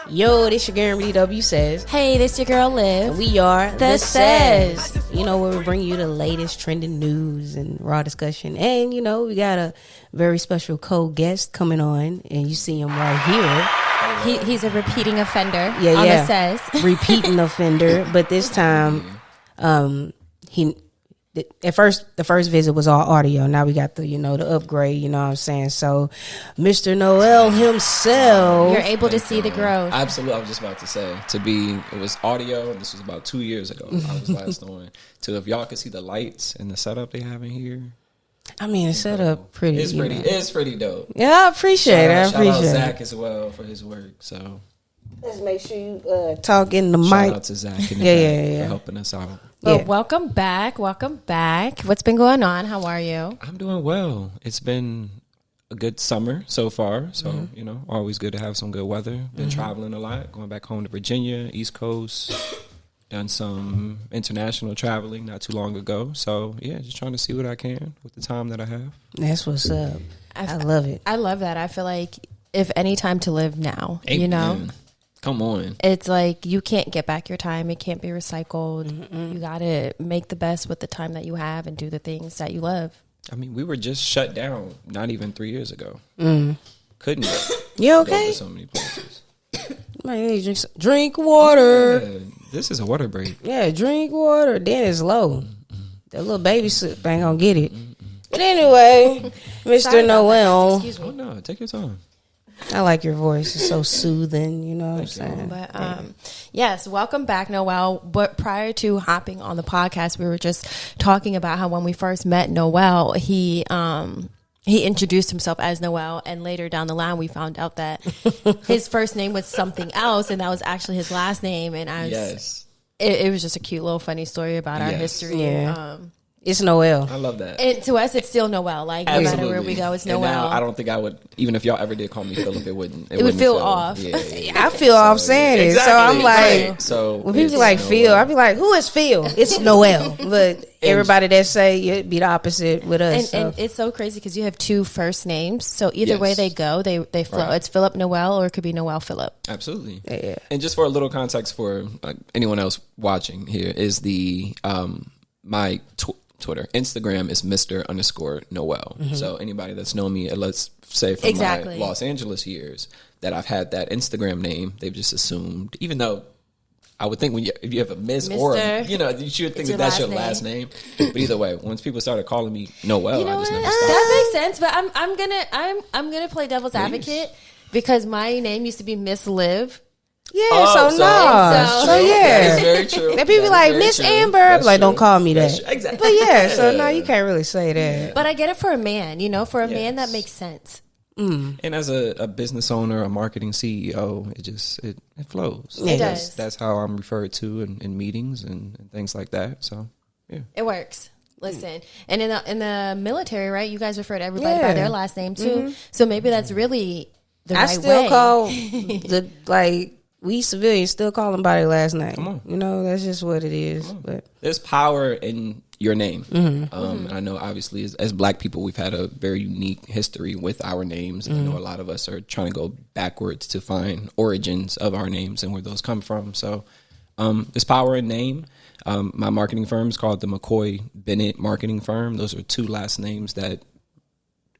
Yo, this your girl DW Says. Hey, this your girl Liv. And we are The Says. You know, where we bring you the latest trending news and raw discussion. And, you know, we got a very special co-guest coming on. And you see him right here. He's a repeating offender on The Says. Repeating offender. But this time, the first visit was all audio. Now we got the, the upgrade, you know what I'm saying? So, Mr. Noel himself. You're able to see the growth. Absolutely. I was just about to say, it was audio, and this was about 2 years ago. I was last on. So if y'all could see the lights and the setup they have in here. I mean, the setup pretty. It's pretty dope. Yeah, I appreciate it. Shout out Zach as well for his work. So let's make sure you talk in the mic. Shout out to Zach for helping us out. Well, welcome back. What's been going on? How are you? I'm doing well. It's been a good summer so far. So, always good to have some good weather. Been traveling a lot, going back home to Virginia, East Coast. Done some international traveling not too long ago. So, yeah, just trying to see what I can with the time that I have. That's what's up. I love it. I love that. I feel like if any time to live now, Amen. Come on. It's like you can't get back your time. It can't be recycled. Mm-mm. You got to make the best with the time that you have and do the things that you love. I mean, we were just shut down not even 3 years ago. Couldn't you okay? Go to so many places. Man, drink water. Yeah, this is a water break. Yeah, drink water. Then it's low. That little baby ain't gonna get it. But anyway, Mr. Noel. Excuse me. Oh, no, take your time. I like your voice. It's so soothing, you know what I'm saying? But yes, welcome back, Noel. But prior to hopping on the podcast, we were just talking about how when we first met Noel, he introduced himself as Noel, and later down the line, we found out that his first name was something else, and that was actually his last name. And it was just a cute little funny story about our history. Yeah. It's Noel. I love that. And to us, it's still Noel. Like, Absolutely. No matter where we go, it's Noel. Now, I don't think I would, even if y'all ever did call me Philip, it wouldn't feel off. Yeah. I feel off saying it. Exactly, so I'm like, right. So when people like Noel. Phil, I'd be like, who is Phil? It's Noel. But everybody that say it'd be the opposite with us. And it's so crazy because you have two first names. So either way they go, they flow. Right. It's Philip Noel, or it could be Noel Philip. Absolutely. Yeah. And just for a little context for anyone else watching here is the my Twitter. Instagram is Mr._Noel. Mm-hmm. So anybody that's known me, let's say from my Los Angeles years, that I've had that Instagram name, they've just assumed, even though I would think if you have a Miss Mr. or you should think that's your last name. But either way, once people started calling me Noel, I just never stopped. That makes sense. But I'm gonna play devil's advocate because my name used to be Miss Liv. Yeah, so yeah. That is very true. And people like, Miss Amber, that's like, true. don't call me that. Exactly. But yeah, so no, you can't really say that. But I get it for a man, for a man that makes sense. Mm. And as a business owner, a marketing CEO, it flows. It does. That's how I'm referred to in meetings and things like that. So yeah, it works. Listen, and in the military, right? You guys refer to everybody by their last name too. Mm-hmm. So maybe that's really the right way. I still call we civilians still call them by their last name. Come on. That's just what it is. But there's power in your name. Mm-hmm. I know, obviously, as Black people, we've had a very unique history with our names. And I know a lot of us are trying to go backwards to find origins of our names and where those come from. So there's power in name. My marketing firm is called the McCoy Bennett Marketing Firm. Those are two last names that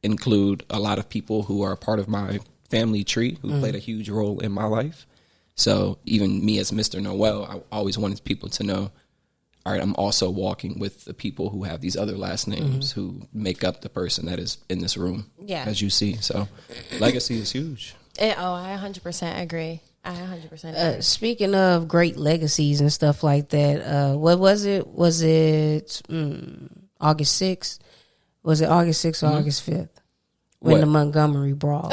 include a lot of people who are a part of my family tree who played a huge role in my life. So even me as Mr. Noel, I always wanted people to know, all right, I'm also walking with the people who have these other last names who make up the person that is in this room, as you see. So legacy is huge. I 100% agree. I 100% agree. Speaking of great legacies and stuff like that, what was it? Was it August 6th? Was it August 6th or August 5th? When the Montgomery Brawl.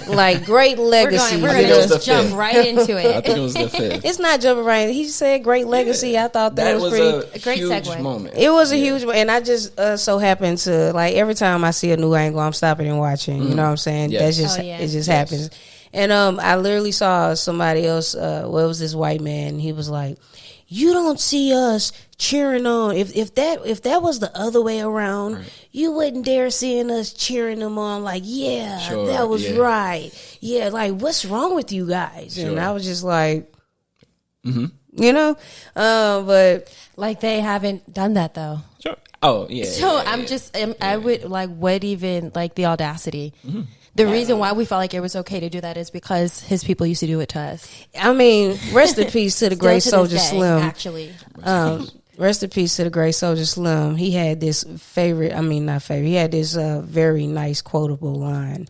Like, great legacy. We're going to just jump right into it. I think it was the 5th. It's not jumping right. He said great legacy. I thought that was a great huge segue. Moment. It was a huge moment. And I just so happened to, like, every time I see a new angle, I'm stopping and watching. You know what I'm saying? Yes. That's just, it just happens. And I literally saw somebody else, it was this white man. He was like, you don't see us cheering on. If that was the other way around, you wouldn't dare seeing us cheering them on like, that was right. Yeah, like, what's wrong with you guys? And I was just like, you know, but like they haven't done that though. Sure. Oh yeah. So I would like, what even like the audacity? The reason why we felt like it was okay to do that is because his people used to do it to us. I mean, rest in peace to the great Soldier Slim. Actually, rest in peace to the great Soldier Slim. He had this he had this very nice quotable line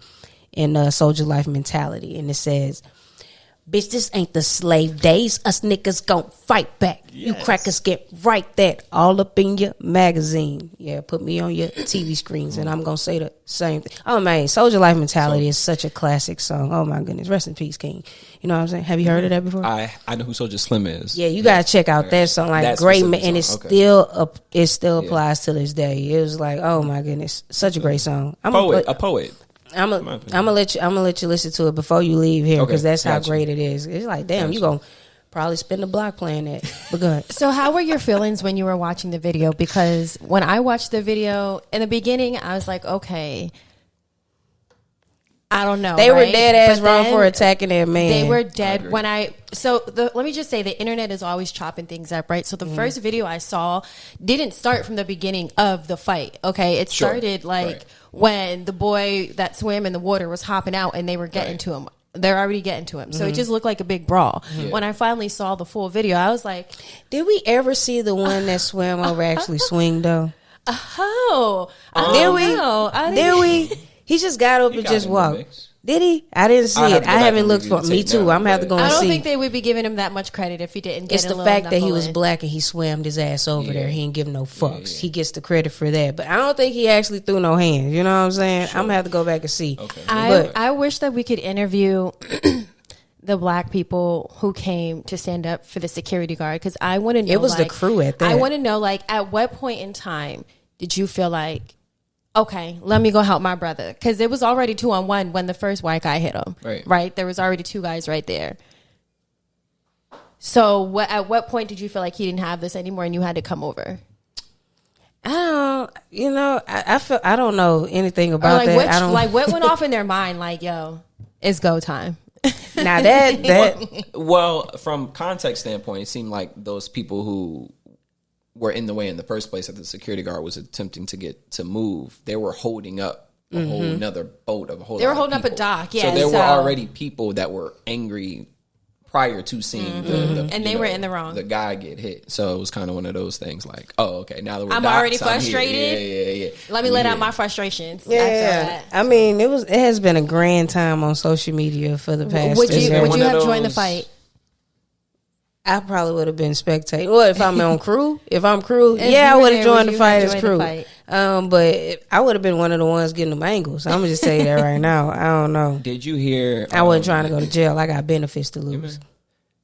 in Soldier Life Mentality, and it says, "Bitch, this ain't the slave days. Us niggas gon' fight back. Yes. You crackers get right that all up in your magazine. Yeah, put me on your TV screens, and I'm gonna say the same thing." Oh man, Soldier Life Mentality is such a classic song. Oh my goodness, rest in peace, King. You know what I'm saying? Have you heard of that before? I know who Soldier Slim is. Yeah, you gotta check out that song. Like, that great, and it still applies to this day. It was like, oh my goodness, such a great song. A poet. I'm gonna let you listen to it before you leave here, because that's how great it is. It's like, damn, you gonna probably spend the block playing that. But go ahead. So how were your feelings when you were watching the video? Because when I watched the video in the beginning, I was like, okay, I don't know. They were dead ass wrong for attacking that man. They were dead let me just say, the internet is always chopping things up, right? So the first video I saw didn't start from the beginning of the fight. Okay, it started when the boy that swam in the water was hopping out and they were getting to him. They're already getting to him. So it just looked like a big brawl. When I finally saw the full video, I was like, did we ever see the one that swam over actually swing though? Did we? He just got up and just walked. Did he? I didn't see it. I haven't looked for it. Me too. I'm gonna have to go and see. I don't think they would be giving him that much credit if he didn't get It's the fact that he was black and he swam his ass over there. He ain't give no fucks. He gets the credit for that. But I don't think he actually threw no hands. You know what I'm saying? I'm gonna have to go back and see. Okay. I wish that we could interview the black people who came to stand up for the security guard, because I want to know. It was the crew at that. I want to know, like, at what point in time did you feel like, okay, let me go help my brother? Because it was already 2-on-1 when the first white guy hit him. Right? There was already two guys right there. So at what point did you feel like he didn't have this anymore and you had to come over? I don't know anything about that. What went off in their mind? Like, yo, it's go time. Now that well, from context standpoint, it seemed like those people who were in the way in the first place that the security guard was attempting to get to move, they were holding up a whole nother boat of a whole. They were holding up a dock, So there were already people that were angry prior to seeing they were in the wrong. The guy get hit, so it was kind of one of those things. Like, oh, okay, now that we're already frustrated. Yeah. Let me let out my frustrations. Yeah, I mean, it has been a grand time on social media for the past. Would you have joined the fight? I probably would have been spectating. Well, if I'm on crew, I would have joined the fight as crew. But I would have been one of the ones getting them angles. I'm gonna just tell you that right now. I don't know. Did you hear? I wasn't trying to go to jail. I got benefits to lose.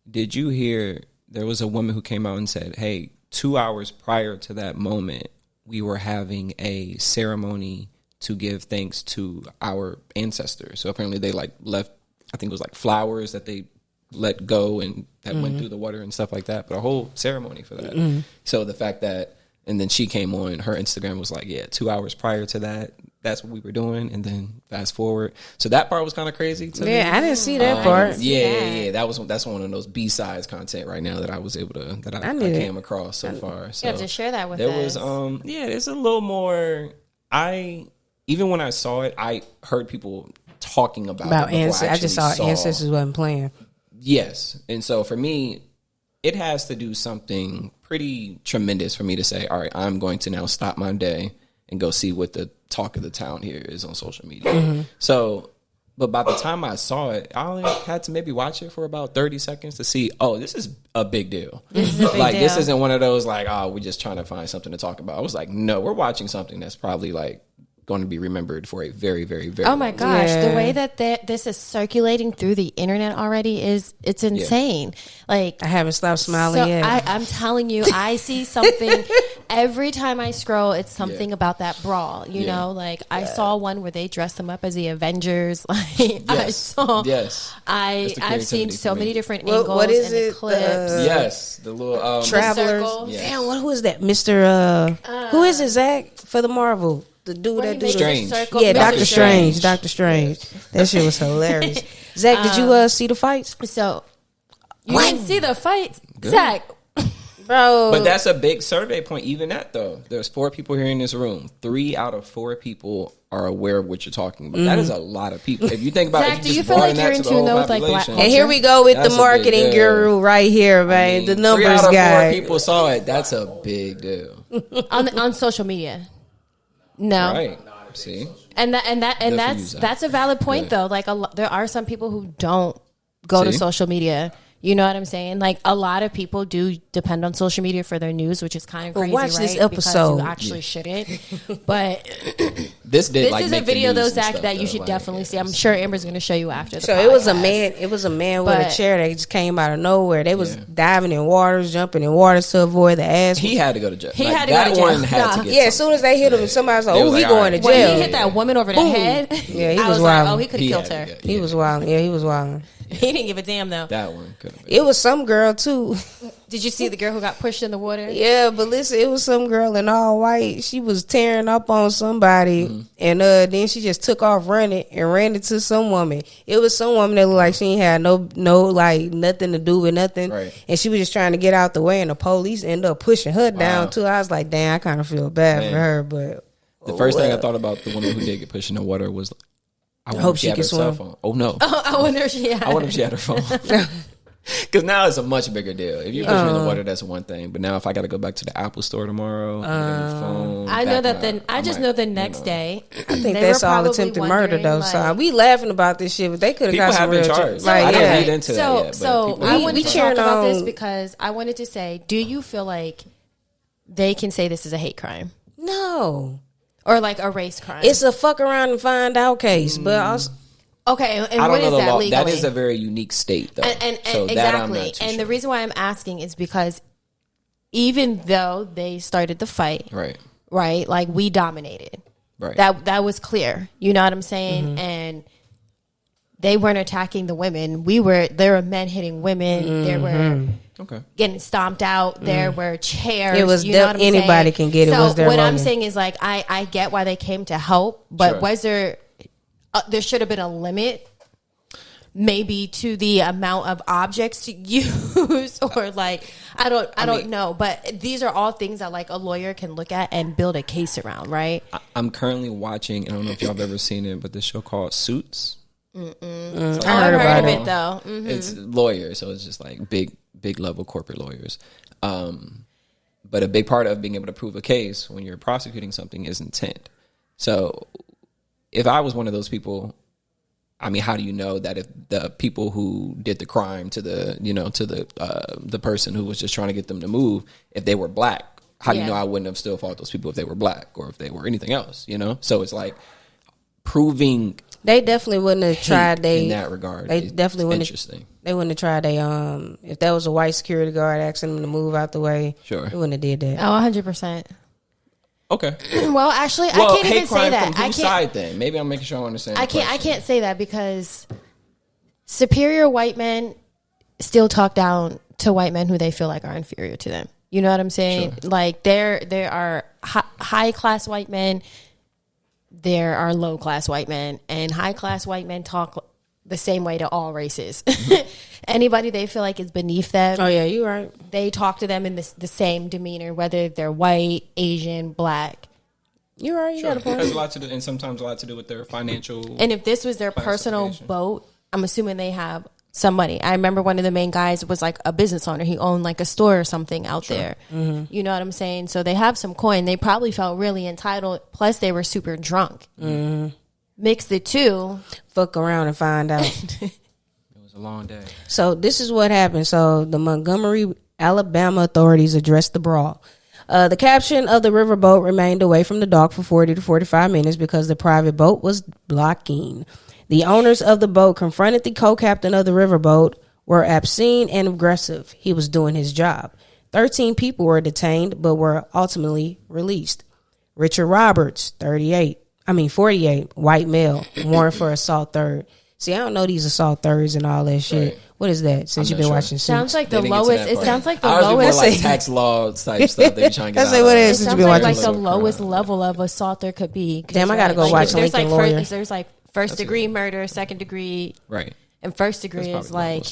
Did you hear? There was a woman who came out and said, "Hey, 2 hours prior to that moment, we were having a ceremony to give thanks to our ancestors. So apparently they left. I think it was flowers that they let go and that went through the water and stuff like that, but a whole ceremony for that. So the fact that, and then she came on, her Instagram was 2 hours prior to that, that's what we were doing, and then fast forward. So that part was kind of crazy to me. I didn't see that part. Yeah. That's one of those B-sides content right now that I was able to, I came across so far. So to share that with us. There was, there's a little more, even when I saw it, I heard people talking about Ancestors. I just saw Ancestors wasn't playing. Yes. And so for me, it has to do something pretty tremendous for me to say, all right, I'm going to now stop my day and go see what the talk of the town here is on social media. So, but by the time I saw it, I only had to maybe watch it for about 30 seconds to see, oh, this is a big deal. This isn't one of those we're just trying to find something to talk about. I was like, no, we're watching something that's probably going to be remembered for a very, very, very oh my gosh, the way that this is circulating through the internet already it's insane. I haven't stopped smiling yet. I'm telling you, I see something every time I scroll, it's something about that brawl. You know, like I saw one where they dressed them up as the Avengers. Like I saw. Yes. I've seen so many different angles. What is and it? Clips. Yes, the little Travelers. Yes. Damn, who is that? Mr. Who is it, Zach, for the Marvel? The dude that do Strange. Yeah, Doctor Strange. Doctor Strange. That shit was hilarious. Zach, did you see the fights? So you didn't see the fights, Zach. Bro. But that's a big survey point. Even that though, there's 4 people here in this room. 3 out of 4 people are aware of what you're talking about. That is a lot of people. If you think about Zach, it, do you feel like you're in tune though with like black culture? And here we go with That's the marketing guru right here, man. The numbers 3 out of 4 guy. people saw it. That's a big deal. on social media. No. Right. See? And that's a valid point though. Like there are some people who don't go to social media. You know what I'm saying? Like a lot of people do depend on social media for their news, which is kind of crazy. Watch right? this episode. Because you actually shouldn't. But this is a video though, Zach, that you should definitely see. I'm sure Amber's going to show you after. So it was a man. It was a man with a chair that just came out of nowhere. They was diving in waters, jumping in waters to avoid the ass. He had to go to jail. He had to go to jail. One had to get as soon as they hit him, somebody was like, "Oh, he going to jail." When he hit that woman over the head, yeah, he I was like, wild. "Oh, he could have killed her." He was wild. Yeah, he was wild. He didn't give a damn though. That one could have been. It was some girl too. Did you see the girl who got pushed in the water? Yeah, but listen, it was some girl in all white. She was tearing up on somebody, and then she just took off running and ran into some woman. It was some woman that looked like she ain't had no like nothing to do with nothing, and she was just trying to get out the way, and the police ended up pushing her down too. I was like, damn, I kind of feel bad for her, but the first thing I thought about the woman who did get pushed in the water was, I hope she had her cell phone. Oh no! I wonder if she had. I wonder if she had her phone. Because now it's a much bigger deal. If you push me in the water, that's one thing. But now if I got to go back to the Apple store tomorrow, phone, I know that. I just know the next day. I think that's all attempted murder, though. Like, so we laughing about this shit, but they could have got some real charges. Like, I didn't read into that yet. So I wanted to talk about this because I wanted to say, do you feel like they can say this is a hate crime? No. Or like a race crime? It's a fuck around and find out case, but also. Okay, and what is that legally? That is a very unique state, though. And so exactly. And the reason why I'm asking is because even though they started the fight, right, like we dominated, right. That was clear. You know what I'm saying? And they weren't attacking the women. There were men hitting women. There were getting stomped out. There were chairs. It was anybody can get it. So was their what moment. I'm saying is like I get why they came to help, but was there? There should have been a limit, maybe to the amount of objects to use, or like I don't know. But these are all things that like a lawyer can look at and build a case around, right? I'm currently watching. I don't know if y'all have ever seen it, but this show called Suits. Like, I've heard of it though. It's lawyers, so it's just like big level corporate lawyers. But a big part of being able to prove a case when you're prosecuting something is intent. So if I was one of those people, I mean, how do you know that if the people who did the crime to the person who was just trying to get them to move, if they were black, how do you know I wouldn't have still fought those people if they were black or if they were anything else, you know? So it's like proving. They definitely wouldn't have tried. In that regard, they definitely wouldn't. Interesting. They wouldn't have tried. If that was a white security guard asking them to move out the way, they wouldn't have did that. Oh, 100%. Okay. Well, actually, I can't even say that. From whose side then? Maybe I'm making sure I understand. I can't say that because superior white men still talk down to white men who they feel like are inferior to them. You know what I'm saying? Sure. Like there are high class white men, there are low class white men, and high class white men talk the same way to all races. Anybody they feel like is beneath them. Oh yeah, you're right. They talk to them in the same demeanor, whether they're white, Asian, black. You're right. You got a point. It has a lot to do, and sometimes a lot to do with their financial. And if this was their personal boat, I'm assuming they have some money. I remember one of the main guys was like a business owner. He owned like a store or something out there. Mm-hmm. You know what I'm saying? So they have some coin. They probably felt really entitled. Plus, they were super drunk. Mm-hmm. Mix the two. Fuck around and find out. It was a long day. So this is what happened. So the Montgomery, Alabama authorities addressed the brawl. The captain of the riverboat remained away from the dock for 40 to 45 minutes because the private boat was blocking. The owners of the boat confronted the co-captain of the riverboat, were obscene and aggressive. He was doing his job. 13 people were detained but were ultimately released. Richard Roberts, 48, white male, warrant for assault third. See, I don't know these assault thirds and all that shit. Right. What is that? Since you've been watching Suits, sounds like the lowest. It sounds like the lowest. Like tax law type stuff they be trying to get out. What it is. Since you've been watching like the lowest level of assault there could be. Damn, I gotta go watch Lincoln Lawyer. There's like first degree murder, second degree, right, and first degree is like.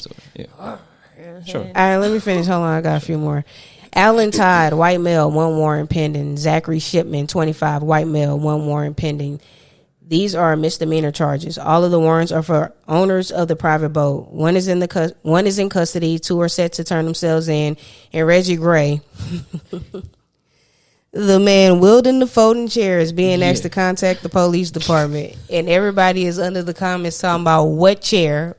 Sure. All right, let me finish. Hold on, I got a few more. Alan Todd, white male, 1 warrant pending. Zachary Shipman, 25, white male, 1 warrant pending. These are misdemeanor charges. All of the warrants are for owners of the private boat. One is in custody. 2 are set to turn themselves in. And Reggie Gray, the man wielding the folding chair, is being asked to contact the police department. And everybody is under the comments talking about what chair.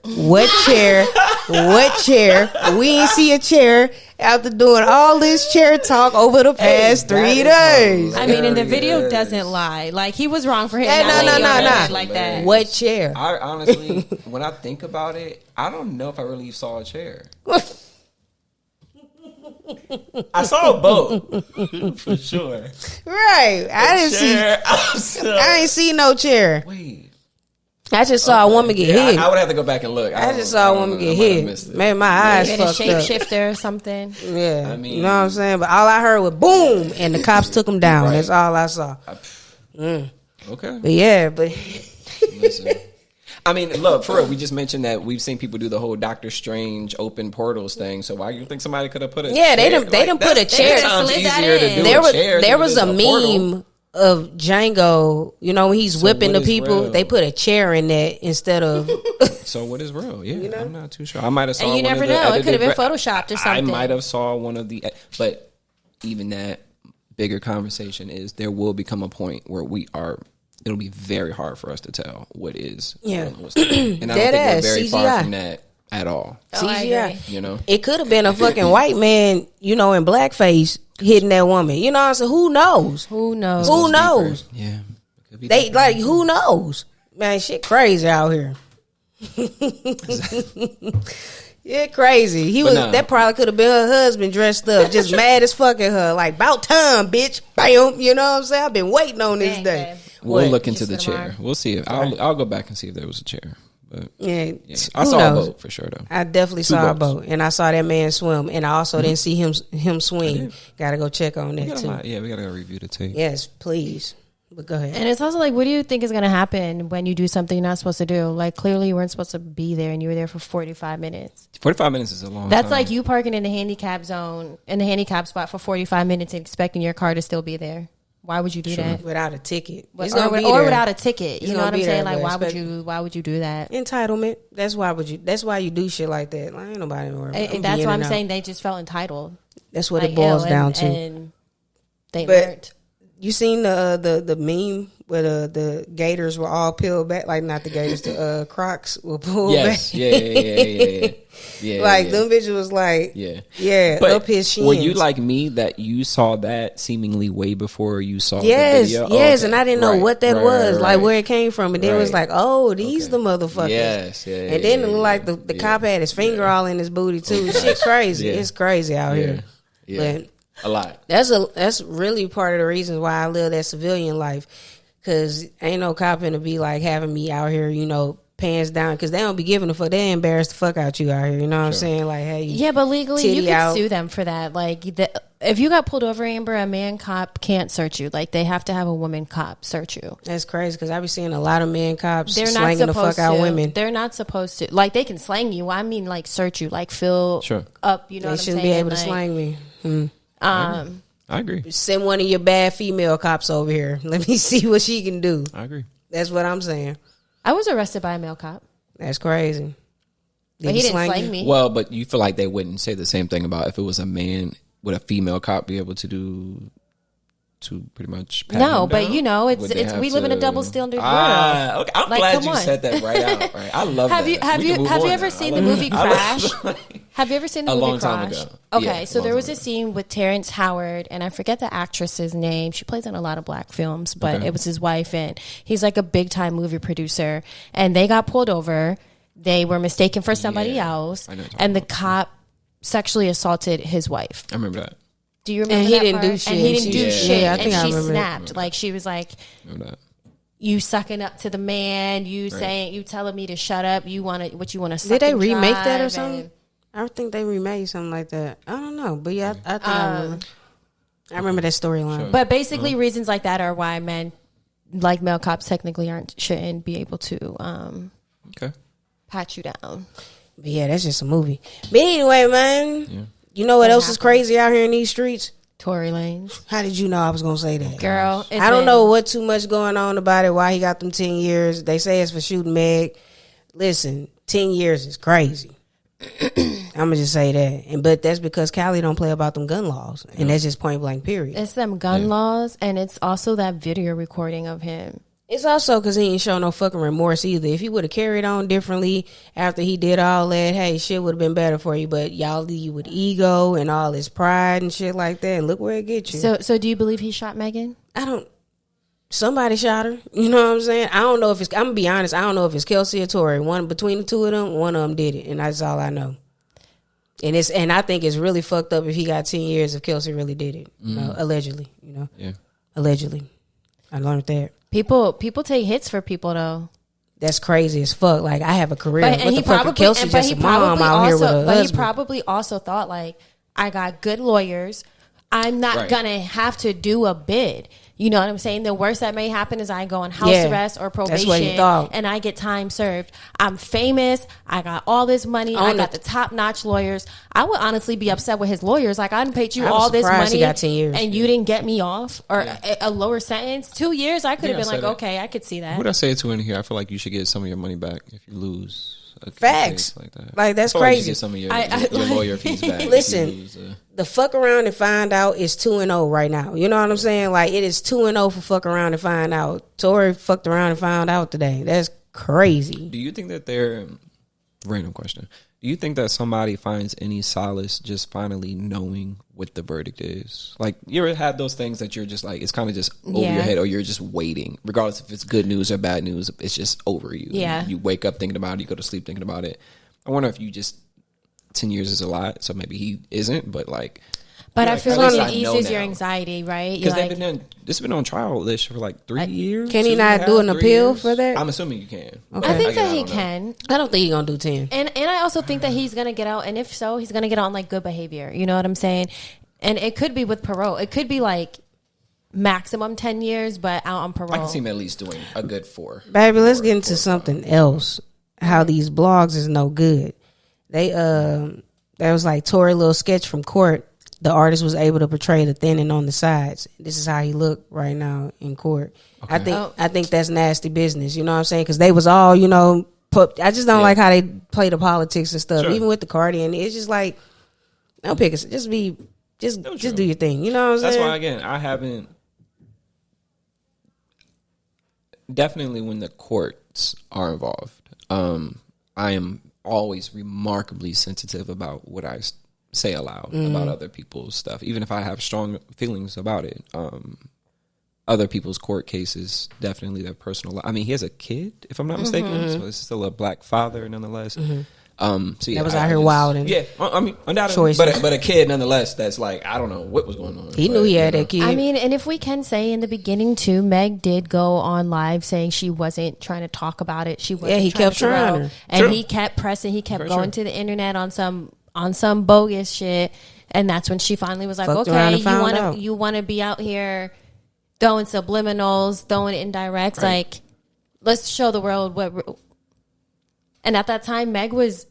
We ain't see a chair after doing all this chair talk over the past 3 days. I mean, and the video doesn't lie. Like, he was wrong for him. No. Like that. What chair? I honestly, when I think about it, I don't know if I really saw a chair. I saw a boat for sure. Right. I didn't see no chair. Wait. I just saw a woman get hit. I would have to go back and look. I just saw a woman get hit. Maybe my eyes fucked up. A shapeshifter or something. Yeah. I mean, you know what I'm saying? But all I heard was boom, and the cops took him down. Right. That's all I saw. Okay. But yeah, listen. I mean, look, for real, we just mentioned that we've seen people do the whole Doctor Strange open portals thing. So why do you think somebody could have put a chair? They done put a chair. There was a meme of Django, you know, when he's whipping the people, real? They put a chair in that instead of. So what is real? Yeah, you know? I'm not too sure. I might have saw. And you never know. It could have been photoshopped or something. I might have saw one of the, but even that bigger conversation is there will become a point where it'll be very hard for us to tell what is. Yeah, and I don't think we're very CGI. far from that at all. CGI, you know, it could have been a fucking white man, you know, in blackface hitting that woman. You know what I'm saying? Who knows? Who knows? Who knows? Yeah. They like, who knows? Man, shit crazy out here. Yeah, crazy. That probably could have been her husband dressed up, just mad as fucking her. Like, about time, bitch. Bam. You know what I'm saying? I've been waiting on this day. We'll look into the chair. We'll see if I'll go back and see if there was a chair. But yeah, I saw a boat for sure though. I definitely saw a boat, and I saw that man swim, and I also didn't see him swing. Got to go check on that too. We got to go review the tape. Yes, please. But go ahead. And it's also like, what do you think is going to happen when you do something you're not supposed to do? Like, clearly you weren't supposed to be there, and you were there for 45 minutes. 45 minutes is a long time. That's like you parking in the handicap zone, in the handicap spot for 45 minutes and expecting your car to still be there. Why would you do that? Without a ticket. Or without a ticket. You know what I'm saying? Like, why would you do that? Entitlement. That's why you do shit like that. Like, ain't nobody worried. And that's why I'm saying they just felt entitled. That's what it boils down to. And they weren't. You seen the meme where the gators were all peeled back? Like, not the gators, the Crocs were pulled back. Yeah. Like, them bitches was like, but up his shins. Were you like me that you saw that seemingly way before you saw the video? Yes, and I didn't know what that was, like where it came from. And then it was like, oh, these the motherfuckers. Yes, and then it looked like the cop had his finger all in his booty too. Shit crazy. It's crazy out here. Yeah. But a lot. That's really part of the reasons why I live that civilian life. Cause ain't no cop gonna be like having me out here, you know, pants down, because they don't be giving a fuck. They embarrassed the fuck out you out here. You know what I'm saying? Like, hey, but legally you can sue them for that. Like, if you got pulled over, Amber, a man cop can't search you. Like, they have to have a woman cop search you. That's crazy, because I be seeing a lot of men cops slanging the fuck out women. They're not supposed to. Like, they can slang you. I mean, like, search you, like, fill up. You know, what I'm saying? They shouldn't be able to slang me. I agree. Send one of your bad female cops over here. Let me see what she can do. I agree. That's what I'm saying. I was arrested by a male cop. That's crazy. But he didn't slang me. Well, but you feel like they wouldn't say the same thing about if it was a man. Would a female cop be able to pretty much pat him but down? you know, we live in a double standard world. Okay. I'm glad you said that right out. Right? I love that. Have you ever seen the movie Crash? Have you ever seen the movie Crash? A long time ago. Okay, so there was a scene with Terrence Howard, and I forget the actress's name. She plays in a lot of black films, but it was his wife, and he's like a big time movie producer. And they got pulled over. They were mistaken for somebody else, and the cop sexually assaulted his wife. I remember that. Do you remember and he that didn't part? do shit. And he didn't do shit. Yeah, I think and I she remember snapped. that. Like, she was like, Remember that. you sucking up to the man, you saying, you telling me to shut up, you want to, what you want to suck. Did they and remake drive that or something? I think they remade something like that. I don't know, but yeah, I think I remember. I remember that storyline. Sure. But basically, reasons like that are why men, like male cops, technically shouldn't be able to pat you down. But yeah, that's just a movie. But anyway, man, you know what else is crazy out here in these streets? Tory Lanez. How did you know I was gonna say that, Girl? I don't know what too much going on about it. Why he got them 10 years? They say it's for shooting Meg. Listen, 10 years is crazy. I'm gonna just say that, but that's because Cali don't play about them gun laws, and that's just point blank. Period. It's them gun laws, and it's also that video recording of him. It's also because he ain't show no fucking remorse either. If he would have carried on differently after he did all that, hey, shit would have been better for you. But y'all leave you with ego and all this pride and shit like that, and look where it gets you. So do you believe he shot Megan? I don't. Somebody shot her. You know what I'm saying? I don't know if it's. I'm gonna be honest. I don't know if it's Kelsey or Tory. One between the two of them, one of them did it, and that's all I know. And I think it's really fucked up if he got 10 years if Kelsey really did it. You know, allegedly. You know, allegedly. I learned that. People take hits for people though. That's crazy as fuck. Like, I have a career. But, what the fuck? Kelsey just a mom out here with a husband. But he probably also thought, like, I got good lawyers. I'm not gonna have to do a bid. You know what I'm saying? The worst that may happen is I go on house arrest or probation, that's what he thought. And I get time served. I'm famous. I got all this money. I got the top notch lawyers. I would honestly be upset with his lawyers. Like, I done paid you all this money, he got 10 years. and you didn't get me off or a lower sentence. 2 years, I could have been like, okay, I could see that. What did I say it to in here? I feel like you should get some of your money back if you lose. Facts. Like that. Like, that's I feel like you crazy. should get some of your lawyer fees back. Listen, the fuck around and find out is 2-0 right now. You know what I'm saying? Like, it is 2-0 for fuck around and find out. Tory fucked around and found out today. That's crazy. Do you think that random question. Do you think that somebody finds any solace just finally knowing what the verdict is? Like, you ever had those things that you're just like, it's kind of just over your head, or you're just waiting, regardless if it's good news or bad news, it's just over you. Yeah. You wake up thinking about it, you go to sleep thinking about it. I wonder if you just, 10 years is a lot, so maybe he isn't, but like. But I feel like it I eases your anxiety, right? Because it's been on trial list for like 3 years. Can he not do an appeal for that? I'm assuming you can. Okay. I think that he can. I don't think he's going to do 10. And I also think that he's going to get out. And if so, he's going to get out on like good behavior. You know what I'm saying? And it could be with parole. It could be like maximum 10 years, but out on parole. I can see him at least doing a good 4. Baby, let's get into something else. How these blogs is no good. There was like Tory little sketch from court. The artist was able to portray the thinning on the sides. This is how he looked right now in court. Okay. I think that's nasty business. You know what I'm saying? Because they was all, you know, I just don't like how they play the politics and stuff. Sure. Even with the Cardi, and it's just like, don't pick us. Just do your thing. You know what I'm saying? That's why, again, I haven't. Definitely when the courts are involved, I am always remarkably sensitive about what I say aloud about other people's stuff, even if I have strong feelings about it. Other people's court cases, definitely their personal life. I mean, he has a kid, if I'm not mistaken, so it's still a black father nonetheless. So yeah, that was out here wilding. Yeah, I mean, undoubtedly, but a kid nonetheless. That's like, I don't know what was going on. He knew he had that kid. I mean, and if we can say in the beginning too, Meg did go on live saying she wasn't trying to talk about it. She wasn't. Yeah, he kept trying her, and he kept pressing. He kept going to the internet on some bogus shit, and that's when she finally was like, "Okay, you want to be out here throwing subliminals, throwing indirects, like let's show the world what." And at that time, Meg was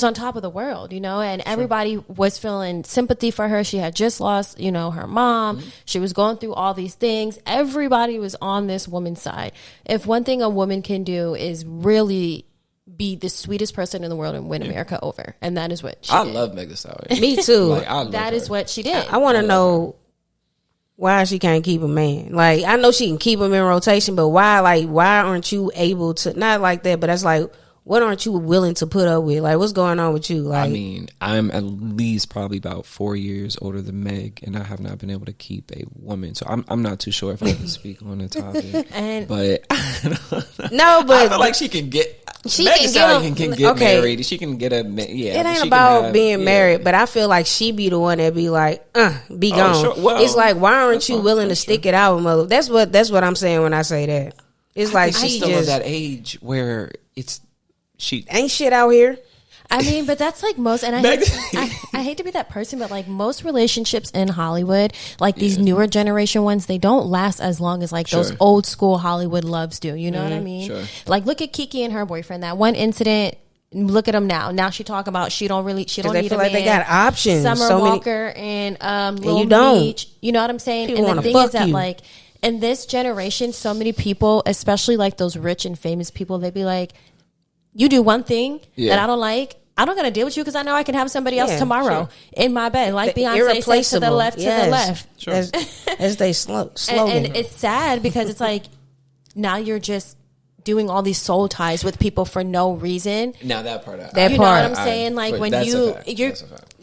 on top of the world, you know, and everybody was feeling sympathy for her. She had just lost, you know, her mom. She was going through all these things. Everybody was on this woman's side. If one thing a woman can do is really be the sweetest person in the world and win America over, and that is what she did. Love Meg Thee Stallion. Me too. Like, I love that her. is what she did. I want to know why she can't keep a man. Like, I know she can keep him in rotation, but why? Like, why aren't you able to? Not like that, but that's like, What aren't you willing to put up with? Like, what's going on with you? Like, I mean, I'm at least probably about 4 years older than Meg, and I have not been able to keep a woman. So I'm not too sure if I can speak on the topic. But no, but I feel like she can get. She Meg can get married. She can get a It ain't about being married, but I feel like she be the one that be like, be gone. Sure. Well, it's like, why aren't you willing to stick it out, mother? That's what I'm saying when I say that. It's like she's still at that age where she ain't shit out here. I mean, but that's like most, and I hate to be that person, but like most relationships in Hollywood, like these newer generation ones, they don't last as long as like those old school Hollywood loves do. You know what I mean? Sure. Like look at Kiki and her boyfriend. That one incident. Look at them now. Now she talking about she don't need a man. Like they got options. Summer Walker and Lil Beach. You know what I'm saying? People and the thing is that like in this generation, so many people, especially like those rich and famous people, they be like, you do one thing that I don't like, I don't gotta deal with you because I know I can have somebody else tomorrow in my bed. Like Beyonce said, to the left, to the left. Sure. As they slogan. And it's sad because it's like now you're just doing all these soul ties with people for no reason. Now that part, you know what I'm saying? Like when you're just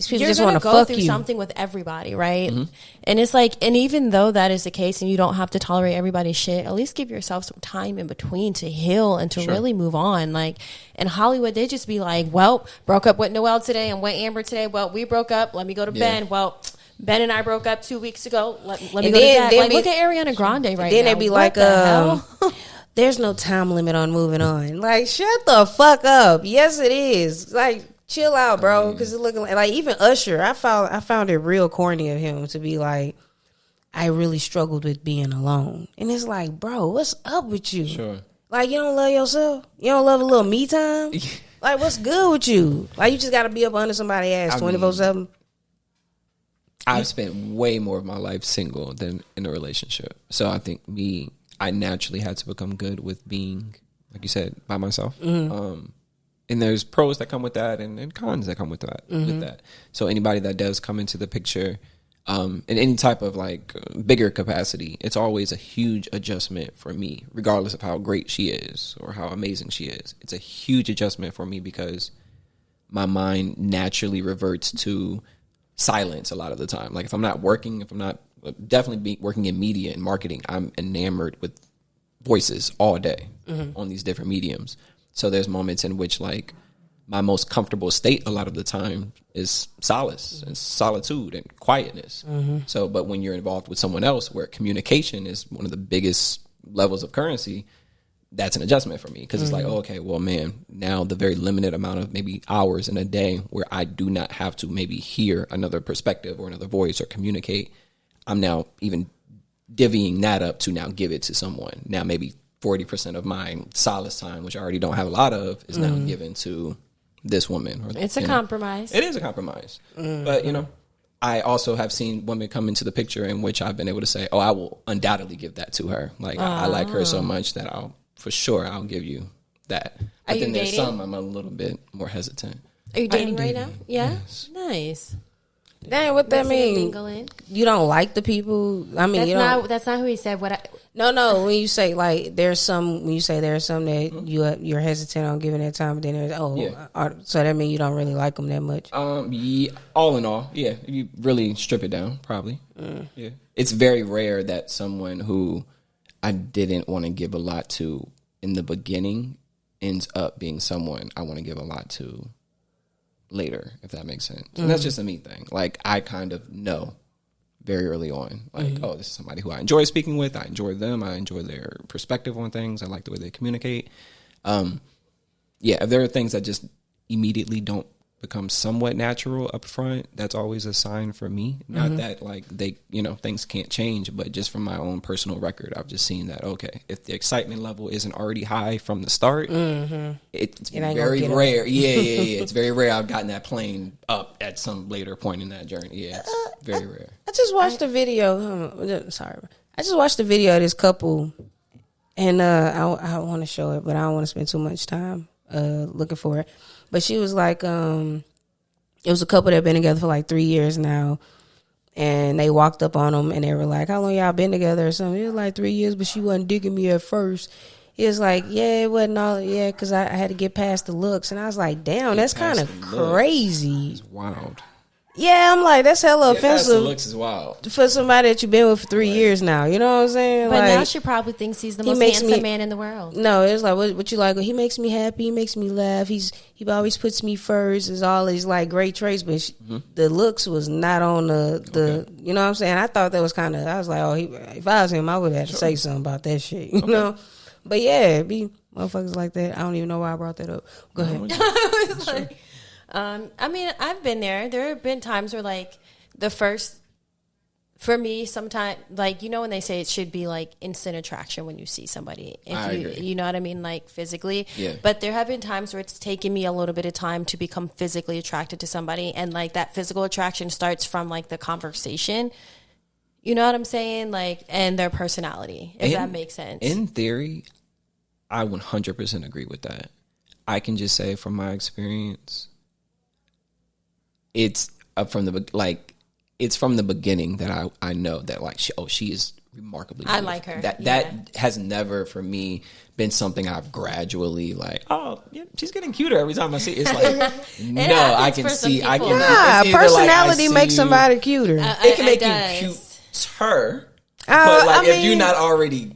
gonna want to go fuck through you. something with everybody, right? Mm-hmm. And it's like, and even though that is the case, and you don't have to tolerate everybody's shit, at least give yourself some time in between to heal and to really move on. Like in Hollywood, they just be like, "Well, broke up with Noel today and with Amber today. Well, we broke up. Let me go to Ben. Well." Ben and I broke up 2 weeks ago. Let me go to that. Like, look at Ariana Grande right now. Then they be like, there's no time limit on moving on. Like, shut the fuck up. Yes, it is. Like, chill out, bro. Because it's looking like even Usher. I found it real corny of him to be like, I really struggled with being alone. And it's like, bro, what's up with you? Sure. Like, you don't love yourself? You don't love a little me time? Like, what's good with you? Like, you just got to be up under somebody's ass 24/7. I've spent way more of my life single than in a relationship. So I think I naturally had to become good with being, like you said, by myself. Mm-hmm. And there's pros that come with that and cons that come with that. Mm-hmm. With that. So anybody that does come into the picture in any type of like bigger capacity, it's always a huge adjustment for me, regardless of how great she is or how amazing she is. It's a huge adjustment for me because my mind naturally reverts to silence a lot of the time. Like if I'm not working, if I'm not definitely working in media and marketing, I'm enamored with voices all day on these different mediums. So there's moments in which like my most comfortable state a lot of the time is solace and solitude and quietness. So, but when you're involved with someone else where communication is one of the biggest levels of currency, that's an adjustment for me because it's like, oh, okay, well, man, now the very limited amount of maybe hours in a day where I do not have to maybe hear another perspective or another voice or communicate, I'm now even divvying that up to now give it to someone. Now maybe 40% of my solace time, which I already don't have a lot of, is now given to this woman. It's a compromise. It is a compromise. But, I also have seen women come into the picture in which I've been able to say, oh, I will undoubtedly give that to her. Like, I like her so much that I'll give you that. But then there's some I'm a little bit more hesitant. Are you dating right now? Yeah? Yes. Nice. Dang, what that mean? You don't like the people? I mean, that's not who he said. No. When you say like there's some that you're hesitant on giving that time, but then there's so that means you don't really like them that much. Yeah, all in all, yeah. If you really strip it down, probably. Yeah, it's very rare that someone who I didn't want to give a lot to in the beginning ends up being someone I want to give a lot to later, if that makes sense. And that's just a me thing. Like, I kind of know very early on, like, oh, this is somebody who I enjoy speaking with. I enjoy them. I enjoy their perspective on things. I like the way they communicate. If there are things that just immediately don't become somewhat natural up front, that's always a sign for me. Not that like they, things can't change, but just from my own personal record, I've just seen that, okay, if the excitement level isn't already high from the start, it's very rare. Yeah. It's very rare I've gotten that plane up at some later point in that journey. Yeah, it's very rare. I just watched a video. Sorry. I just watched a video of this couple, and I want to show it, but I don't want to spend too much time looking for it. But she was like, it was a couple that had been together for like 3 years now. And they walked up on them and they were like, how long y'all been together or something? It was like 3 years, but she wasn't digging me at first. he was like, yeah, it wasn't all, yeah, because I had to get past the looks. And I was like, damn, that's kind of crazy. It's wild. Yeah, I'm like, that's hella offensive. Looks is wild for somebody that you've been with for 3 years now. You know what I'm saying? But like, now she probably thinks he's the most handsome man in the world. No, it's like, what you like? Well, he makes me happy. He makes me laugh. He always puts me first. It's all these like great traits, but the looks was not on the you know what I'm saying? I thought that was kind of, I was like, oh, if I was him, I would have to say something about that shit. You know? But yeah, it be motherfuckers like that. I don't even know why I brought that up. Go ahead. I was like, I mean, I've been there. There have been times where, like, the first, for me, sometimes, like, you know, when they say it should be like instant attraction when you see somebody, you know what I mean, like physically. Yeah. But there have been times where it's taken me a little bit of time to become physically attracted to somebody, and like that physical attraction starts from like the conversation. You know what I'm saying? Like, and their personality, if that makes sense. In theory, I 100% agree with that. I can just say from my experience, it's from the beginning that I know that like she is remarkably beautiful. I like her. That has never for me been something I've gradually like, oh yeah, she's getting cuter every time I see it. It's like no, I can see personality makes somebody cuter. It can make you cuter. But like if you're not already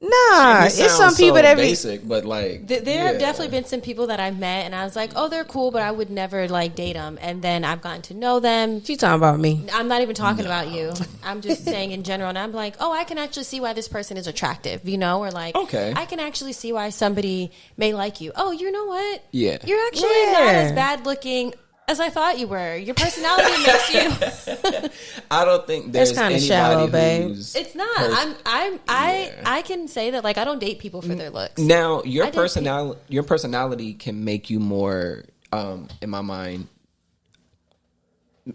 Nah, it's some people that basic, but like there have definitely been some people that I've met, and I was like, oh, they're cool, but I would never like date them. And then I've gotten to know them. She talking about me? I'm not even talking about you. I'm just saying in general. And I'm like, oh, I can actually see why this person is attractive, you know, or like, okay, I can actually see why somebody may like you. Oh, you know what? Yeah, you're actually not as bad looking as I thought you were. Your personality makes you. I don't think there's kind of anybody shallow, babe. It's not. I can say that like I don't date people for their looks. Now your personality can make you more, in my mind,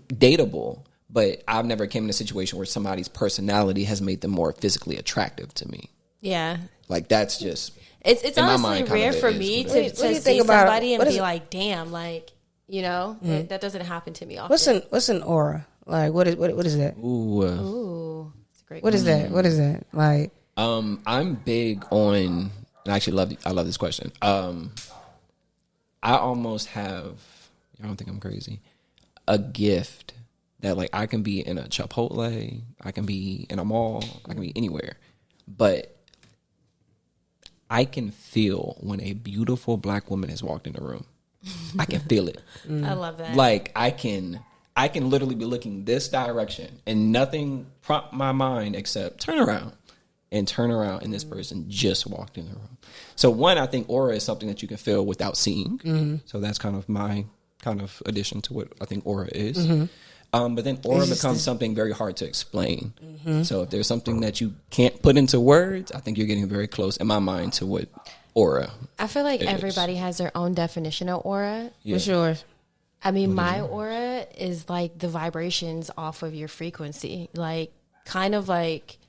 dateable. But I've never came in a situation where somebody's personality has made them more physically attractive to me. Yeah, like that's just it's honestly rare for me to see somebody and be like, damn, like. You know, that doesn't happen to me often. What's an aura? Like, what is that? Ooh, it's a great. What is that? What is that? Like, I'm big on. And I love this question. I almost have. I don't think I'm crazy. A gift that like I can be in a Chipotle, I can be in a mall, I can be anywhere, but I can feel when a beautiful black woman has walked in the room. I can feel it. I love that. Like I can literally be looking this direction and nothing prompt my mind except turn around, and this person just walked in the room. So one, I think aura is something that you can feel without seeing. Mm-hmm. So that's kind of my addition to what I think aura is. Mm-hmm. But then aura becomes something very hard to explain. Mm-hmm. So if there's something that you can't put into words, I think you're getting very close in my mind to what aura. I feel like everybody has their own definition of aura. Yeah. What's yours? I mean, my aura is like the vibrations off of your frequency. Like, kind of like,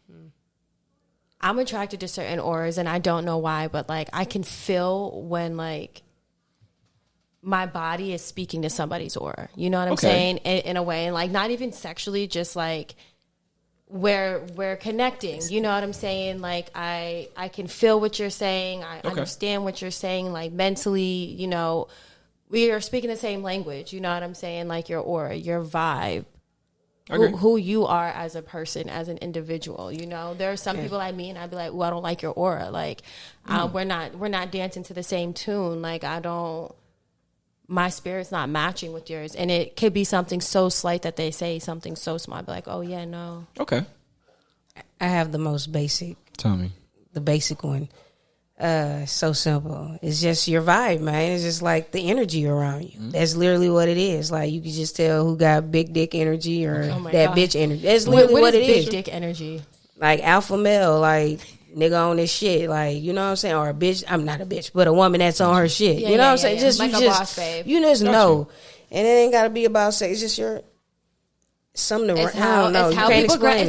I'm attracted to certain auras and I don't know why, but like I can feel when like my body is speaking to somebody's aura. You know what I'm saying? In a way, and like not even sexually, just like we're connecting. You know what I'm saying? Like I can feel what you're saying. I understand what you're saying. Like mentally, you know, we are speaking the same language. You know what I'm saying? Like your aura, your vibe, who you are as a person, as an individual. You know, there are some people I meet and I'd be like, "Oh, I don't like your aura. Like we're not dancing to the same tune. Like my spirit's not matching with yours." And it could be something so slight that they say something so small. I'd be like, oh, yeah, no. Okay. I have the most basic. Tell me. The basic one. So simple. It's just your vibe, man. It's just like the energy around you. Mm-hmm. That's literally what it is. Like you can just tell who got big dick energy or that bitch energy. That's literally what it is. Big dick energy? Like alpha male, like nigga on this shit, like, you know what I'm saying? Or a bitch, I'm not a bitch, but a woman that's on her shit. You know what I'm saying? Just like you a just boss babe. You just know. And it ain't gotta be about sex. It's just your something to, I don't know. It's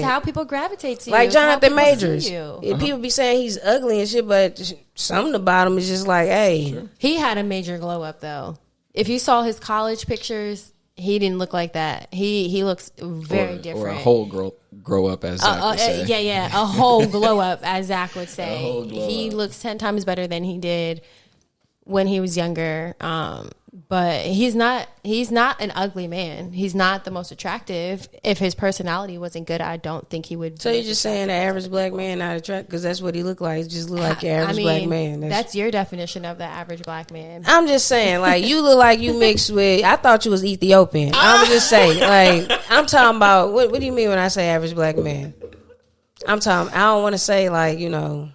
how people gravitate to you. Like Jonathan Majors. People be saying he's ugly and shit, but something about him is just like, hey. Sure. He had a major glow up though. If you saw his college pictures, he didn't look like that. He looks very different. Or a whole grow up, as Zach would say. Yeah, a whole glow up, as Zach would say. He looks 10 times better than he did when he was younger. But he's not an ugly man. He's not the most attractive. If his personality wasn't good, I don't think he would. So you're just saying the average black man not attractive because that's what he looked like. He just look like your average black man. That's your definition of the average black man. I'm just saying, like, you look like you mixed with. I thought you was Ethiopian. I'm just saying, like, I'm talking about. What do you mean when I say average black man? I'm talking. I don't want to say like, you know.